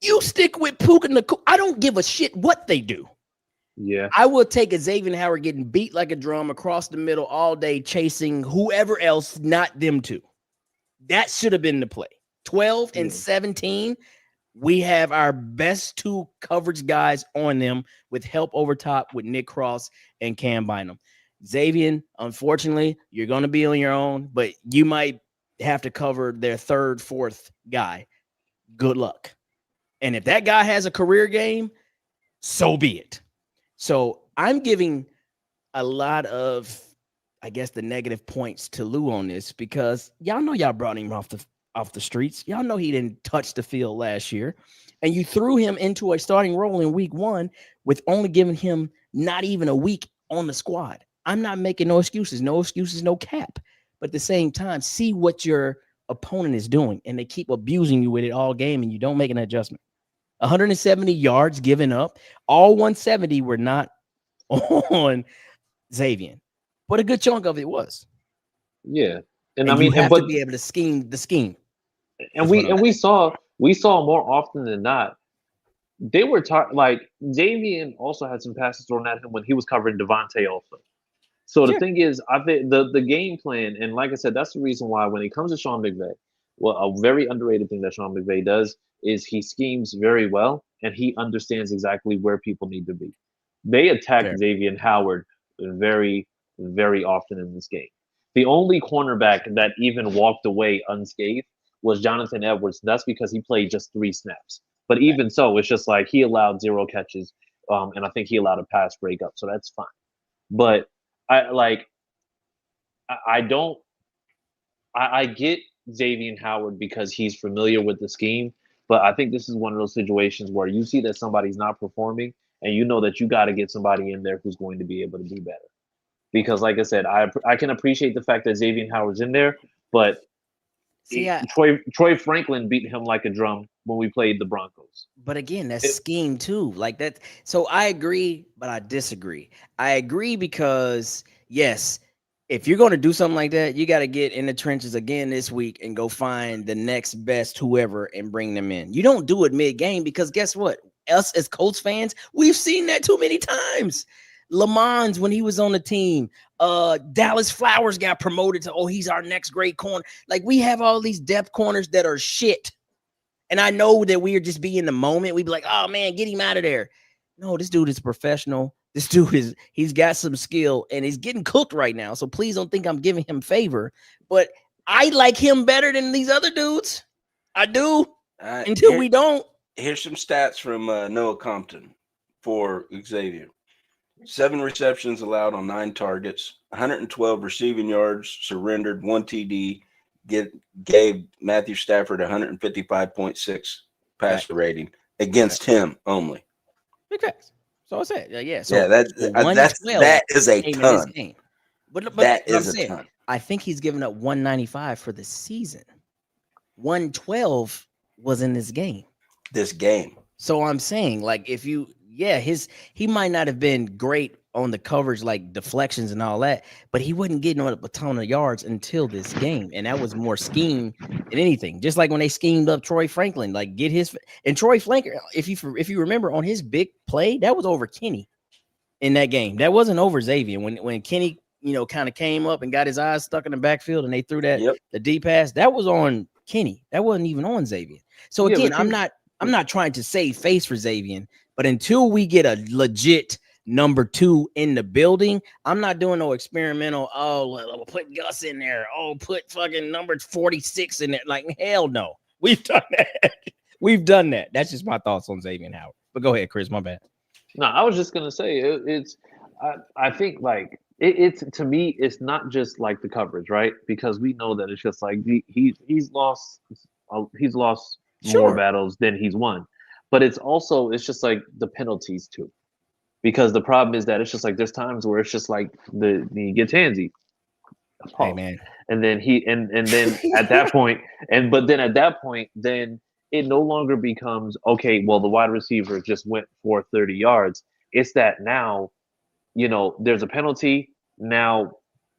you stick with Puka Nakua. I don't give a shit what they do. Yeah. I will take a Xavier Howard getting beat like a drum across the middle all day, chasing whoever else, not them two. That should have been the play. 12 and 17, we have our best 2 coverage guys on them with help over top with Nick Cross and Cam Bynum. Xavier, unfortunately, you're going to be on your own, but you might have to cover their 3rd, 4th guy. Good luck. And if that guy has a career game, so be it. So I'm giving a lot of, I guess, the negative points to Lou on this because y'all know y'all brought him off the streets. Y'all know he didn't touch the field last year. And you threw him into a starting role in week 1 with only giving him not even a week on the squad. I'm not making no excuses, no cap. But at the same time, see what your opponent is doing. And they keep abusing you with it all game and you don't make an adjustment. 170 yards given up. All 170 were not on Xavier. But a good chunk of it was. Yeah. And I mean, you have to be able to scheme the scheme. And we saw more often than not they were like Davian also had some passes thrown at him when he was covering Devontae also. So the Sure. thing is, I think the game plan, and like I said, that's the reason why when it comes to Sean McVay, well, a very underrated thing that Sean McVay does is he schemes very well and he understands exactly where people need to be. They attacked Fair. Xavier Howard very, very often in this game. The only cornerback that even walked away unscathed was Jonathan Edwards. That's because he played just 3 snaps. But Right. even so, it's just like he allowed 0 catches, and I think he allowed a pass breakup, so that's fine. But I like I don't I get Xavier Howard because he's familiar with the scheme, but I think this is one of those situations where you see that somebody's not performing and you know that you got to get somebody in there who's going to be able to do better. Because like I said, I can appreciate the fact that Xavier Howard's in there, but See, Troy Franklin beat him like a drum when we played the Broncos. but again, that's It, scheme too. Like that. So I agree, but I disagree. I agree because yes, if you're going to do something like that, you got to get in the trenches again this week and go find the next best whoever and bring them in. You don't do it mid game because guess what? Us as Colts fans, we've seen that too many times. Lamons when he was on the team, Dallas Flowers got promoted to he's our next great corner. Like we have all these depth corners that are shit. And I know that we are just be in the moment. We'd be like, oh man, get him out of there. No, this dude is professional. This dude he's got some skill and he's getting cooked right now. So please don't think I'm giving him favor. But I like him better than these other dudes. I do. Until we don't. Here's some stats from Noah Compton for Xavier. 7 receptions allowed on 9 targets, 112 receiving yards, surrendered 1 TD, gave Matthew Stafford 155.6 passer rating against him only. Okay. So I said, yeah. So yeah, that is a ton. But that is a ton. I think he's given up 195 for the season. 112 was in this game. So I'm saying, like, if you, he might not have been great on the coverage, like deflections and all that, but he wasn't getting on a ton of yards until this game, and that was more scheme than anything. Just like when they schemed up Troy Franklin, like get his and Troy Franklin. If you remember on his big play, that was over Kenny in that game. That wasn't over Xavier when Kenny, kind of came up and got his eyes stuck in the backfield and they threw that the deep pass. That was on Kenny. That wasn't even on Xavier. So again, I'm not trying to save face for Xavier, but until we get a legit number 2 in the building, I'm not doing no experimental. Oh, put Gus in there. Oh, put fucking number 46 in there. Like hell no, we've done that. We've done that. That's just my thoughts on Xavier Howard. But go ahead, Chris. My bad. No, I was just gonna say it's. I think like it's to me, it's not just like the coverage, right? Because we know that it's just like he's lost more battles than he's won, but it's just like the penalties too. Because the problem is that it's just like there's times where it's just like he gets handsy. Hey man. And then then at that point, then it no longer becomes okay, well, the wide receiver just went for 30 yards. It's that now, there's a penalty. Now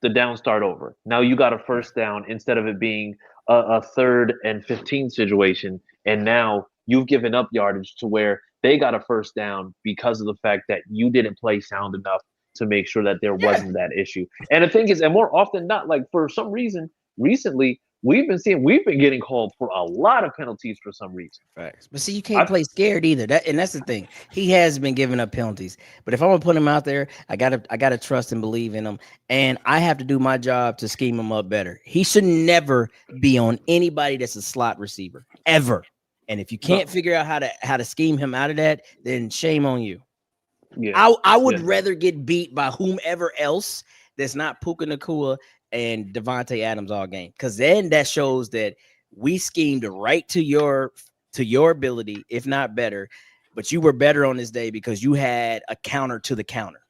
the down start over. Now you got a first down instead of it being a 3rd and 15 situation. And now you've given up yardage to where they got a first down because of the fact that you didn't play sound enough to make sure that there wasn't that issue. And the thing is, and more often than not, like for some reason, recently, we've been getting called for a lot of penalties for some reason. Facts. But see, you can't play scared either. That's the thing. He has been giving up penalties. But if I'm gonna put him out there, I gotta trust and believe in him. And I have to do my job to scheme him up better. He should never be on anybody that's a slot receiver. Ever. And if you can't figure out how to scheme him out of that, then shame on you. Yeah, I would rather get beat by whomever else that's not Puka Nacua and Devontae Adams all game, because then that shows that we schemed right to your ability, if not better. But you were better on this day because you had a counter to the counter,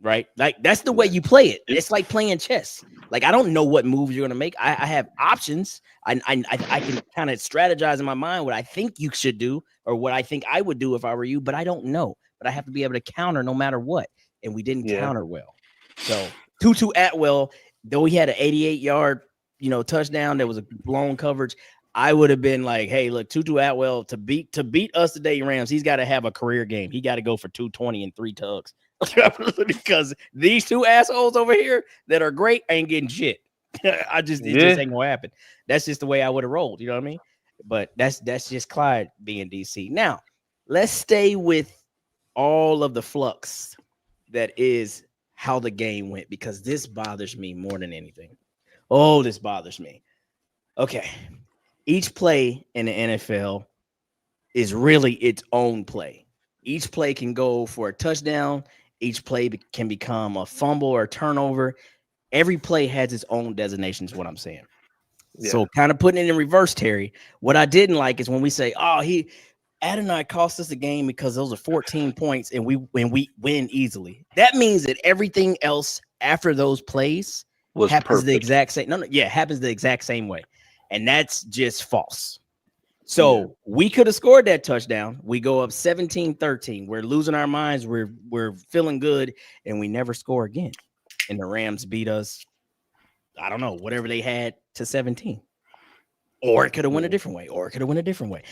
right? Like that's the way you play it. It's like playing chess. Like I don't know what moves you're gonna make. I have options. I can kind of strategize in my mind what I think you should do or what I think I would do if I were you, but I don't know. But I have to be able to counter no matter what. And we didn't counter well. So Tutu Atwell, though he had an 88-yard, touchdown, there was a blown coverage. I would have been like, hey, look, Tutu Atwell to beat us today, Rams, he's got to have a career game. He got to go for 220 and 3 tugs. Because these two assholes over here that are great ain't getting shit. It just ain't gonna happen. That's just the way I would have rolled, you know what I mean? But that's just Clyde being DC. Now, let's stay with all of the flux that is how the game went, because this bothers me more than anything. Oh, this bothers me. Okay. Each play in the NFL is really its own play. Each play can go for a touchdown. Each play can become a fumble or a turnover. Every play has its own designation, is what I'm saying. Yeah. So kind of putting it in reverse, Terry, what I didn't like is when we say, oh, Adonai cost us the game because those are 14 points and we win easily. That means that everything else after those plays happens the exact same. Happens the exact same way. And that's just false. So we could have scored that touchdown. We go up 17-13. We're losing our minds. We're feeling good, and we never score again. And the Rams beat us, I don't know, whatever they had to 17. Or it could have went a different way.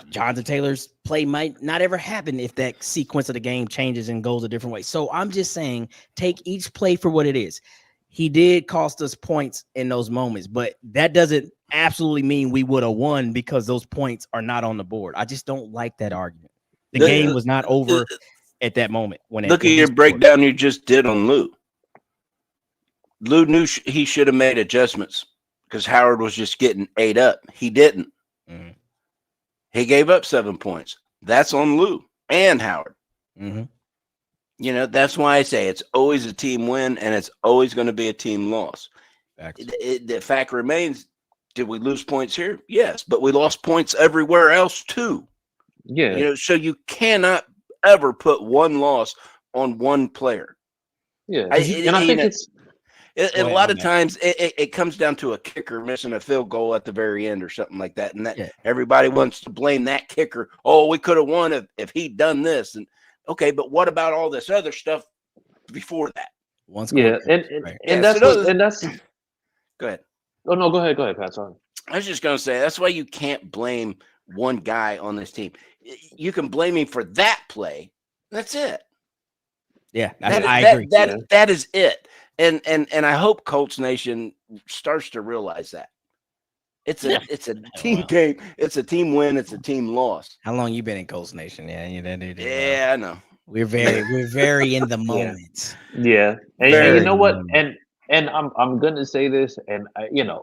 Jonathan Taylor's play might not ever happen if that sequence of the game changes and goes a different way. So I'm just saying, take each play for what it is. He did cost us points in those moments, but that doesn't absolutely mean we would have won because those points are not on the board. I just don't like that argument. The game was not over at that moment. Look at your breakdown you just did on Lou. Lou knew he should have made adjustments because Howard was just getting ate up. He didn't. Mm-hmm. He gave up 7 points. That's on Lou and Howard. Mm-hmm. You know, that's why I say it's always a team win and it's always going to be a team loss. The fact remains, did we lose points here? Yes, but we lost points everywhere else too. Yeah. You know, so you cannot ever put one loss on one player. Yeah. I think it's a lot of times it comes down to a kicker missing a field goal at the very end or something like that. And that everybody wants to blame that kicker. Oh, we could have won if he'd done this. And okay, but what about all this other stuff before that? That's go ahead. Oh no, go ahead, Pat. Sorry. I was just gonna say that's why you can't blame one guy on this team. You can blame him for that play. That's it. Yeah, I agree. That is it. And I hope Colts Nation starts to realize that. It's a team game. It's a team win. It's a team loss. How long you been in Colts Nation? Yeah, I know. We're very in the moment. Yeah, and you know what? And I'm gonna say this, and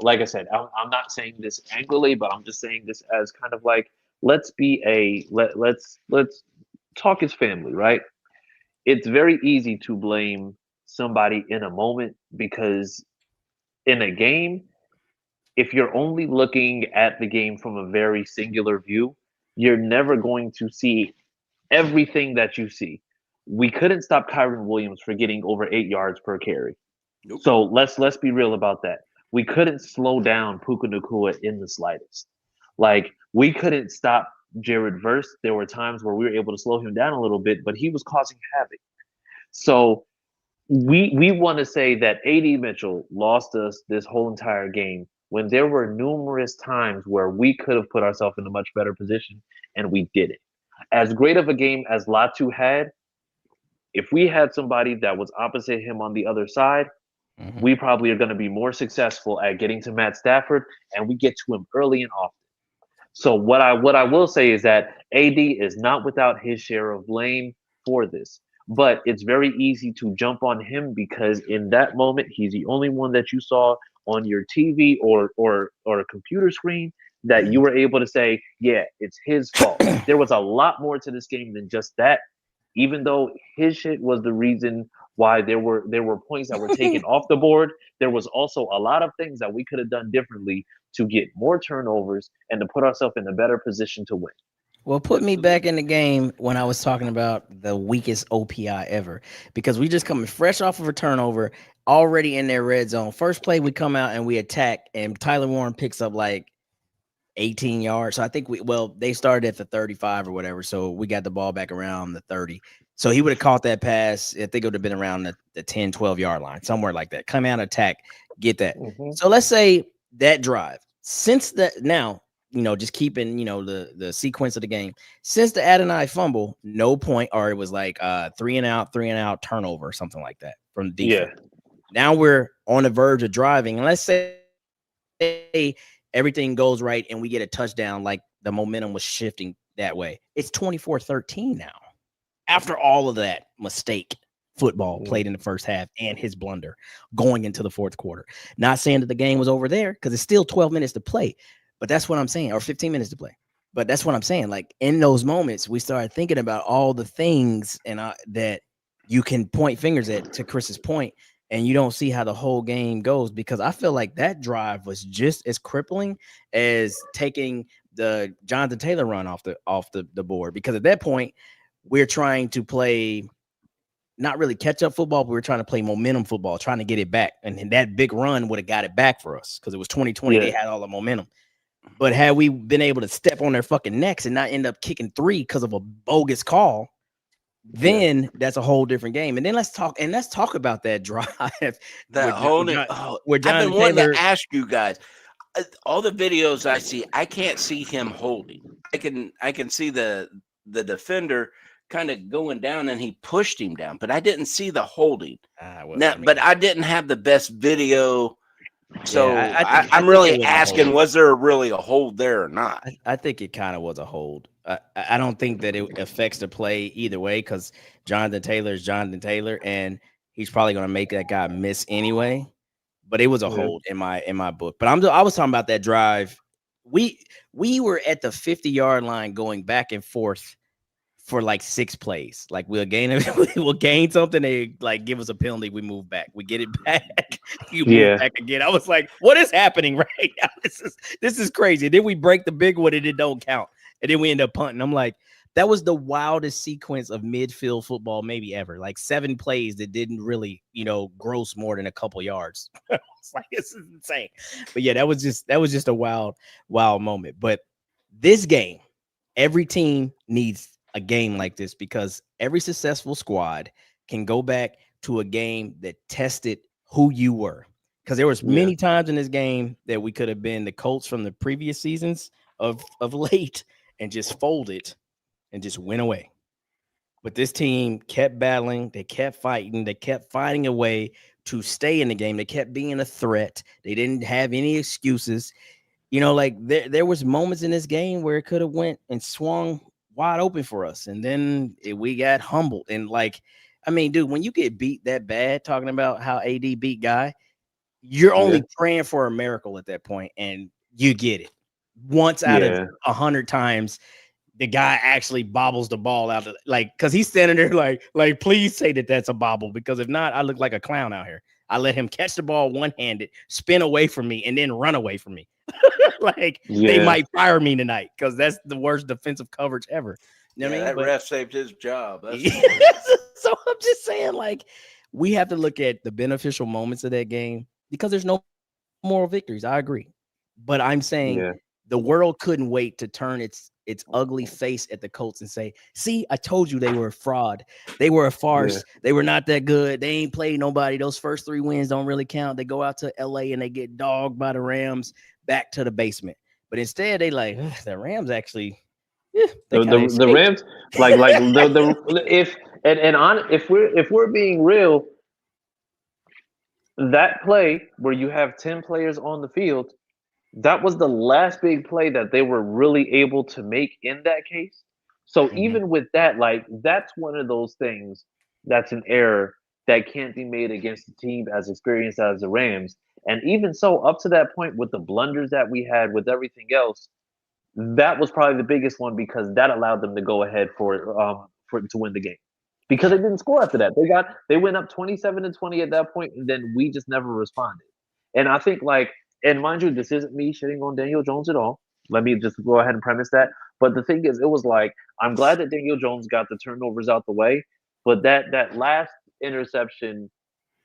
like I said, I'm not saying this angrily, but I'm just saying this as kind of like let's talk as family, right? It's very easy to blame somebody in a moment because in a game, if you're only looking at the game from a very singular view, you're never going to see everything that you see. We couldn't stop Kyron Williams for getting over 8 yards per carry. Nope. So let's be real about that. We couldn't slow down Puka Nacua in the slightest. Like, we couldn't stop Jared Verse. There were times where we were able to slow him down a little bit, but he was causing havoc. So we want to say that Adonai Mitchell lost us this whole entire game when there were numerous times where we could have put ourselves in a much better position, and we didn't. As great of a game as Latu had, if we had somebody that was opposite him on the other side, we probably are going to be more successful at getting to Matt Stafford, and we get to him early and often. So what I will say is that AD is not without his share of blame for this, but it's very easy to jump on him because in that moment, he's the only one that you saw on your TV or a computer screen that you were able to say, yeah, it's his fault. There was a lot more to this game than just that. Even though his shit was the reason why there were points that were taken off the board, there was also a lot of things that we could have done differently to get more turnovers and to put ourselves in a better position to win. Well, put me back in the game when I was talking about the weakest OPI ever, because we just coming fresh off of a turnover, already in their red zone. First play, we come out and we attack, and Tyler Warren picks up like 18 yards. So I think they started at the 35 or whatever. So we got the ball back around the 30. So he would have caught that pass. I think it would have been around the 10, 12 yard line, somewhere like that. Come out, attack, get that. So let's say that drive. Since that, now just keeping, the sequence of the game. Since the Adonai fumble, no point, or it was like 3 and out turnover or something like that from the defense. Yeah. Now we're on the verge of driving, and let's say everything goes right and we get a touchdown, like the momentum was shifting that way. It's 24-13 now. After all of that mistake football played in the first half and his blunder going into the fourth quarter. Not saying that the game was over there, because it's still 12 minutes to play, but that's what I'm saying, or 15 minutes to play. But that's what I'm saying. Like, in those moments, we started thinking about all the things that you can point fingers at, to Chris's point, and you don't see how the whole game goes, because I feel like that drive was just as crippling as taking the Jonathan Taylor run off the board, because at that point we're trying to play not really catch up football, but we're trying to play momentum football, trying to get it back. And that big run would have got it back for us, because it was 2020. They had all the momentum. But had we been able to step on their fucking necks and not end up kicking 3 because of a bogus call, then that's a whole different game. And then let's talk about that drive. That holding. I've been wanting to ask you guys. All the videos I see, I can't see him holding. I can see the defender kind of going down, and he pushed him down, but I didn't see the holding. But I didn't have the best video, so I'm really asking: was there really a hold there or not? I think it kind of was a hold. I don't think that it affects the play either way, because Jonathan Taylor is Jonathan Taylor, and he's probably going to make that guy miss anyway. But it was a hold in my book. But I was talking about that drive. We were at the 50-yard line going back and forth for like 6 plays. Like, we'll gain something, they like give us a penalty, we move back, we get it back, you move back again. I was like, what is happening right now? This is crazy. Then we break the big one and it don't count, and then we end up punting. I'm like, that was the wildest sequence of midfield football maybe ever. Like 7 plays that didn't really, gross more than a couple yards. It's like, this is insane. But yeah, that was just a wild moment. But this game, every team needs a game like this, because every successful squad can go back to a game that tested who you were. Because there was many times in this game that we could have been the Colts from the previous seasons of late and just folded and just went away. But this team kept battling, they kept fighting, they kept finding a way to stay in the game. They kept being a threat. They didn't have any excuses. Like there was moments in this game where it could have went and swung wide open for us, and then we got humbled. And dude, when you get beat that bad, talking about how AD beat Guy, you're only praying for a miracle at that point, and you get it. Once out of 100 times, the guy actually bobbles the ball out of, because he's standing there like, please say that that's a bobble, because if not, I look like a clown out here. I let him catch the ball one-handed, spin away from me, and then run away from me. They might fire me tonight, because that's the worst defensive coverage ever. You know what I mean? That ref saved his job. So I'm just saying, we have to look at the beneficial moments of that game, because there's no moral victories. I agree. But I'm saying the world couldn't wait to turn its ugly face at the Colts and say, see, I told you they were a fraud. They were a farce. They were not that good. They ain't played nobody. Those first 3 wins don't really count. They go out to LA and they get dogged by the Rams, back to the basement. But instead, they the Rams actually, the Rams, if we're being real, that play where you have 10 players on the field, that was the last big play that they were really able to make in that case. So even with that, that's one of those things that's an error that can't be made against a team as experienced as the Rams. And even so, up to that point, with the blunders that we had with everything else, that was probably the biggest one, because that allowed them to go ahead for to win the game, because they didn't score after that. They went up 27-20 at that point, and then we just never responded. And I think and mind you, this isn't me shitting on Daniel Jones at all. Let me just go ahead and premise that. But the thing is, it was I'm glad that Daniel Jones got the turnovers out the way. But that last interception,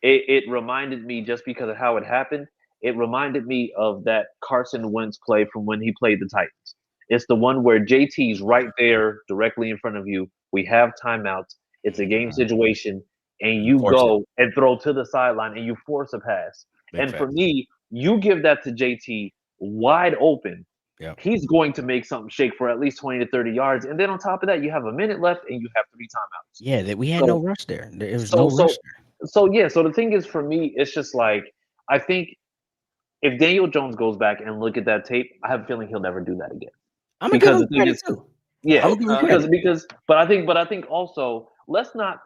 it reminded me, just because of how it happened, it reminded me of that Carson Wentz play from when he played the Titans. It's the one where JT's right there directly in front of you. We have timeouts. It's a game situation. And you go and throw to the sideline and you force a pass. And for me, you give that to JT wide open, Yep. he's going to make something shake for at least 20 to 30 yards. And then on top of that, you have a minute left and you have 3 timeouts. Yeah, that we had no So rush there. There was so no so rush there. so yeah, so the thing is for me, it's just like I think if Daniel Jones goes back and look at that tape, I have a feeling he'll never do that again. I'm gonna give Because him the thing credit is, too. yeah, I'm gonna give him Okay. credit. because but I think also let's not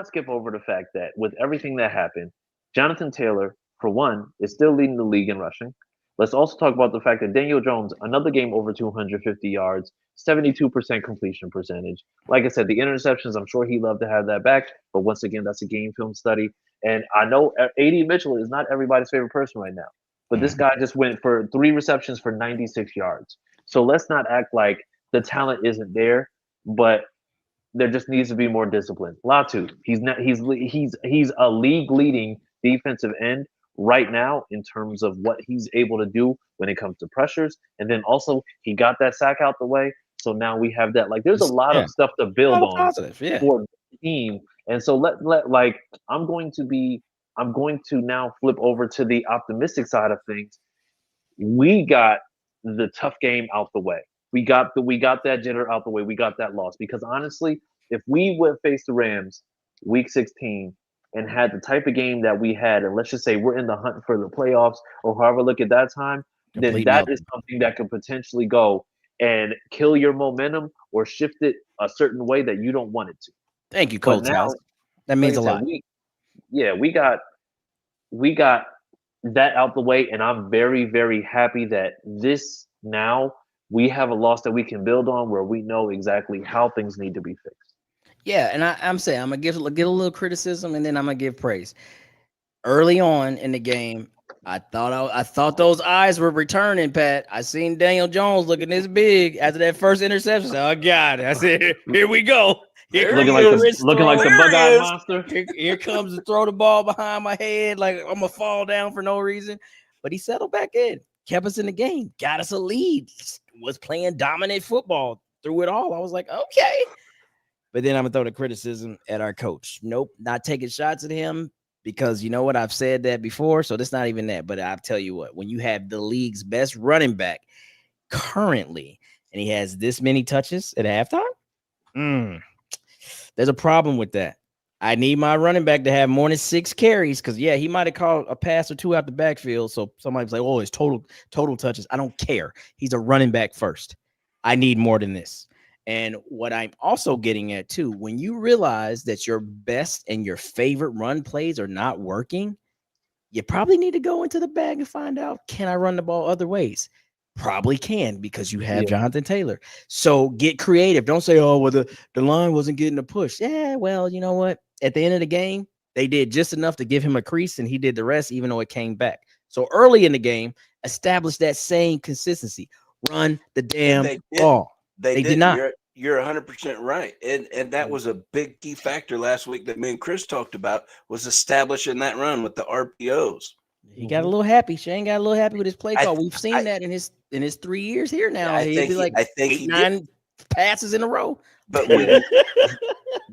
skip over the fact that with everything that happened, Jonathan Taylor, for one, is still leading the league in rushing. Let's also talk about the fact that Daniel Jones, another game over 250 yards, 72% completion percentage. Like I said, the interceptions, I'm sure he'd love to have that back, but once again, that's a game film study. And I know AD Mitchell is not everybody's favorite person right now, but this Mhm. guy just went for 3 receptions for 96 yards. So let's not act like the talent isn't there, but there just needs to be more discipline. Latu, he's not he's a league leading defensive end right now in terms of what he's able to do when it comes to pressures. And then also he got that sack out the way. So now we have that. Like there's a lot Yeah, of stuff to a lot build of on positive. Yeah. for the team. And so let like I'm going to now flip over to the optimistic side of things. We got the tough game out the way. We got that jitter out the way. We got that loss because honestly, if we would face the Rams week 16 and had the type of game that we had, and let's just say we're in the hunt for the playoffs or however look at that time, then Complete that is meltdown. something that could potentially go and kill your momentum or shift it a certain way that you don't want it to. Thank you, But Colts house. now, That like means I a said, lot. we got that out the way, and I'm very, very happy that this now we have a loss that we can build on where we know exactly how things need to be fixed. Yeah, and I'm saying I'm gonna give a little criticism and then I'm gonna give praise. Early on in the game, I thought those eyes were returning, Pat. I seen Daniel Jones looking this big after that first interception. I said, oh God. I said, here we go. Here There comes he Looking like the the is. wrist looking like throw. the There he bug-eyed is. monster. Here comes to throw the ball behind my head, like I'm gonna fall down for no reason. But he settled back in, kept us in the game, got us a lead, was playing dominant football through it all. I was like, okay. But then I'm gonna throw the criticism at our coach. Nope, not taking shots at him because you know what? I've said that before, so that's not even that. But I'll tell you what, when you have the league's best running back currently, and he has this many touches at halftime, there's a problem with that. I need my running back to have more than 6 carries because yeah, he might have caught a pass or two out the backfield. So somebody's like, oh, it's total touches. I don't care. He's a running back first. I need more than this. And what I'm also getting at too, when you realize that your best and your favorite run plays are not working, you probably need to go into the bag and find out, can I run the ball other ways? Probably can because you have Yeah. Jonathan Taylor. So get creative. Don't say, oh, well, the line wasn't getting a push. Yeah, well, you know what? At the end of the game, they did just enough to give him a crease and he did the rest, even though it came back. So early in the game, establish that same consistency. Run the And damn they didn't. ball. They They did didn't. not. You're 100% right. And that was a big key factor last week that me and Chris talked about was establishing that run with the RPOs. He got a little happy. Shane got a little happy with his play I call. th- We've seen I that in his 3 years here now. I He'd think be like I think 8, he did, 9 passes in a row. but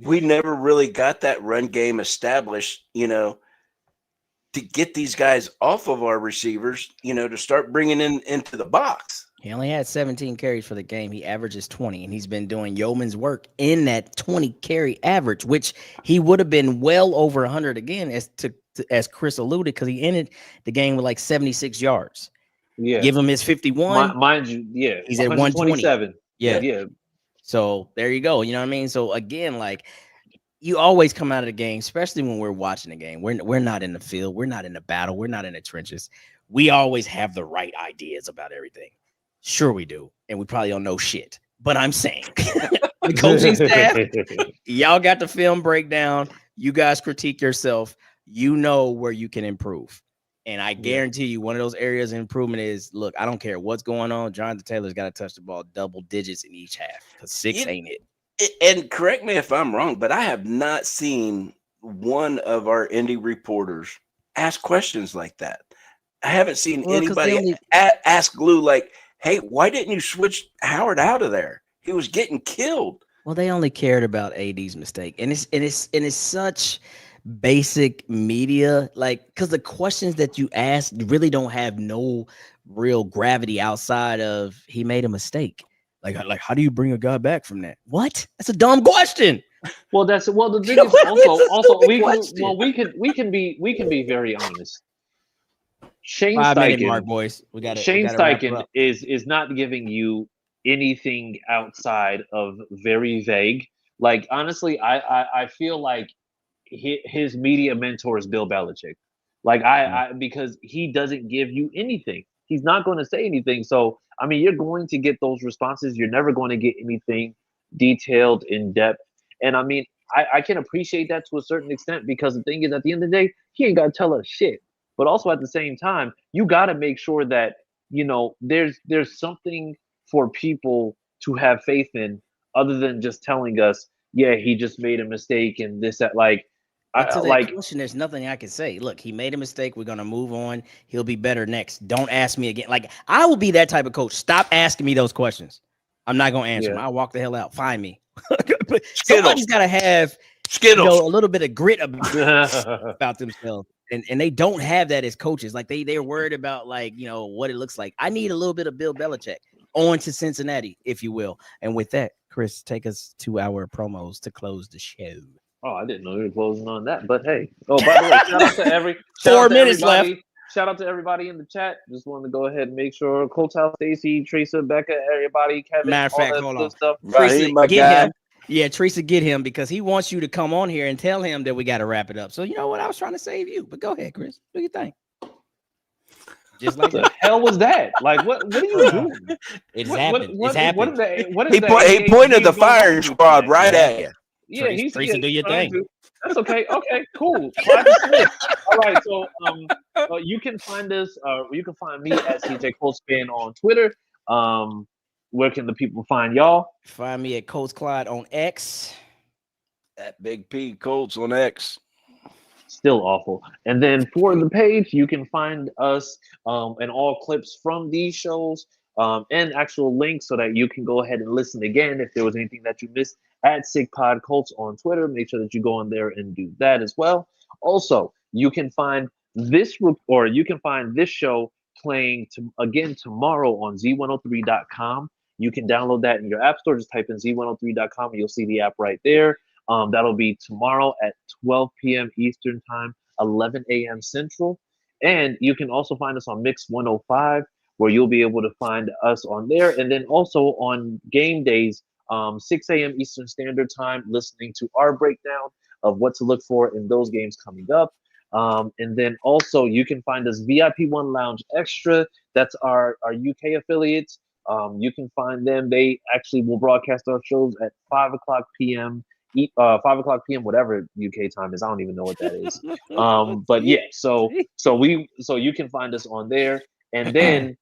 we never really got that run game established, to get these guys off of our receivers, to start bringing into the box. He only had 17 carries for the game. He averages 20, and he's been doing yeoman's work in that 20 carry average, which he would have been well over 100 again, as Chris alluded, because he ended the game with like 76 yards. Yeah. Give him his 51. Mind you, yeah. He's at 120. 127. Yeah. Yeah. So there you go. You know what I mean? So again, like you always come out of the game, especially when we're watching the game. We're not in the field. We're not in the battle. We're not in the trenches. We always have the right ideas about everything. Sure we do. And we probably don't know shit. But I'm saying the coaching staff, y'all got the film breakdown. You guys critique yourself. You know where you can improve. And I guarantee you one of those areas of improvement is, look, I don't care what's going on. Jonathan Taylor's got to touch the ball double digits in each half because 6 ain't it. And correct me if I'm wrong, but I have not seen one of our Indy reporters ask questions like that. I haven't seen anybody ask Lou like, hey, why didn't you switch Howard out of there? He was getting killed. Well, they only cared about AD's mistake. And it's such basic media, like, because the questions that you ask really don't have no real gravity outside of he made a mistake. Like how do you bring a guy back from that? What? That's a dumb question. Well, the thing is It's a also stupid question. we can be very honest. Shane 5 minute mark, Steichen boys. We Shane gotta wrap it Steichen up. is not giving you anything outside of very vague. Like honestly, I feel like his media mentor is Bill Belichick. Like I because he doesn't give you anything. He's not going to say anything. So I mean, you're going to get those responses. You're never going to get anything detailed, in depth. And I mean, I can appreciate that to a certain extent because the thing is, at the end of the day, he ain't got to tell us shit. But also at the same time, you got to make sure that there's something for people to have faith in, other than just telling us, yeah, he just made a mistake and this that like But to that like question, there's nothing I can say. Look, he made a mistake. We're gonna move on. He'll be better next. Don't ask me again. Like I will be that type of coach. Stop asking me those questions. I'm not gonna answer them. Yeah. I'll walk the hell out. Find me. But Skittles. somebody's gotta have Skittles. a little bit of grit about themselves. And they don't have that as coaches. Like they're worried about like what it looks like. I need a little bit of Bill Belichick on to Cincinnati, if you will. And with that, Chris, take us to our promos to close the show. Oh, I didn't know you were closing on that, but hey. Oh, by the way, shout out to 4 minutes left. Shout out to everybody in the chat. Just wanted to go ahead and make sure Colts House, Stacy, Teresa, Becca, everybody, Kevin, Matter of all fact, that hold good on. stuff. Raheem, my get guy. him. Yeah, Teresa, get him because he wants you to come on here and tell him that we got to wrap it up. So you know what? I was trying to save you, but go ahead, Chris. Do your thing. Just like What the hell was that? Like, what are you doing? It's What- happened. what- It's happened. What is He, that he pointed the ADHD firing going on squad with right that? at you. Yeah, he's Teresa, do your trying thing. to. That's okay. Okay, cool. Fly to Smith. All right, so you can find us. You can find me at CJ Coltspan on Twitter. Where can the people find y'all? Find me at Coach Clyde on X. That Big P Colts on X. Still awful. And then for the page, you can find us and all clips from these shows and actual links so that you can go ahead and listen again if there was anything that you missed at SigPod Colts on Twitter. Make sure that you go on there and do that as well. Also, you can find this show playing again tomorrow on z103.com. You can download that in your app store. Just type in z103.com and you'll see the app right there. That'll be tomorrow at 12 p.m. Eastern Time, 11 a.m. Central. And you can also find us on Mix 105, where you'll be able to find us on there. And then also on game days, 6 a.m. Eastern Standard Time, listening to our breakdown of what to look for in those games coming up. And then also you can find us VIP One Lounge Extra. That's our UK affiliates. You can find them. They actually will broadcast our shows at 5 o'clock p.m. 5 o'clock p.m. whatever UK time is. I don't even know what that is. But yeah, so you can find us on there. And then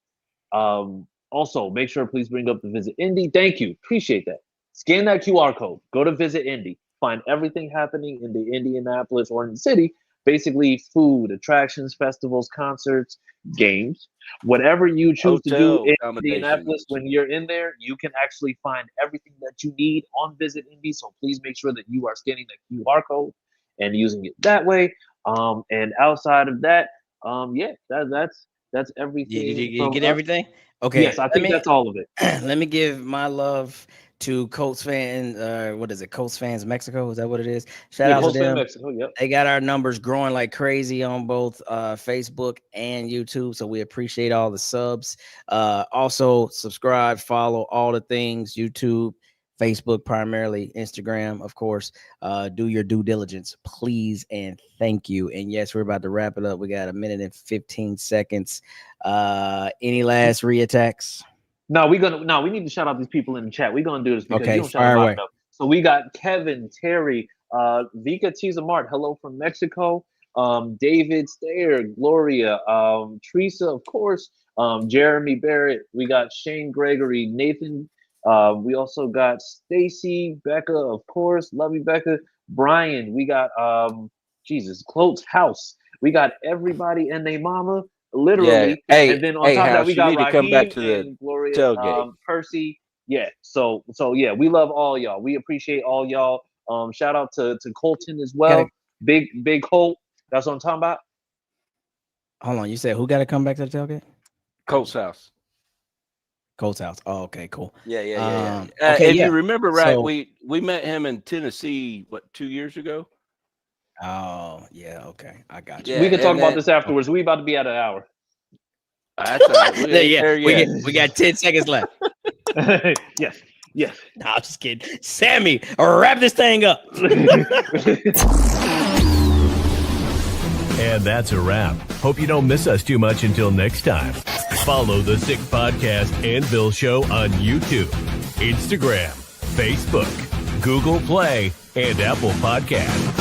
also make sure please bring up the Visit Indy. Thank you. Appreciate that. Scan that QR code. Go to Visit Indy. Find everything happening in the Indianapolis or in the city. Basically food, attractions, festivals, concerts, games, whatever you choose to do in Indianapolis. When you're in there, you can actually find everything that you need on Visit Indy. So please make sure that you are scanning the QR code and using it that way. And outside of that, that's everything. Did you get everything? Okay. Yes, I think that's all of it. Let me give my love to Colts fans. What is it? Colts fans Mexico? Is that what it is? Shout out to them. Mexico, yep. They got our numbers growing like crazy on both Facebook and YouTube. So we appreciate all the subs. Also subscribe, follow all the things, YouTube, Facebook, primarily Instagram, of course. Do your due diligence, please, and thank you. And yes, we're about to wrap it up. We got 1 minute and 15 seconds. Any last reattacks? No, we need to shout out these people in the chat. We're gonna do this because you don't shout fire them away. out enough. So we got Kevin, Terry, Vika Tizamart, hello from Mexico, David Stayer, Gloria, Teresa, of course, Jeremy Barrett, we got Shane Gregory, Nathan, we also got Stacy, Becca, of course, love you, Becca, Brian, we got Colts House, we got everybody and their mama. Literally, yeah. And then on top of that, we got Raheem come back to the and Gloria, tailgate. Percy. Yeah, so yeah, we love all y'all. We appreciate all y'all. Shout out to Colton as well. Big Colt. That's what I'm talking about. Hold on, you said who got to come back to the tailgate? Colts house. Colts house. Oh, okay, cool. Yeah. Okay, if yeah. you remember right, So- we met him in Tennessee, 2 years ago? Oh, yeah. Okay, I got you. Yeah, We could talk and about then- this afterwards. We about to be at an hour. That's all right. We ain't Yeah, there we yet. got 10 seconds left. Yes. Yes. No, I'm just kidding. Sammy, wrap this thing up. And that's a wrap. Hope you don't miss us too much until next time. Follow the Sick Podcast and Bill Show on YouTube, Instagram, Facebook, Google Play, and Apple Podcasts.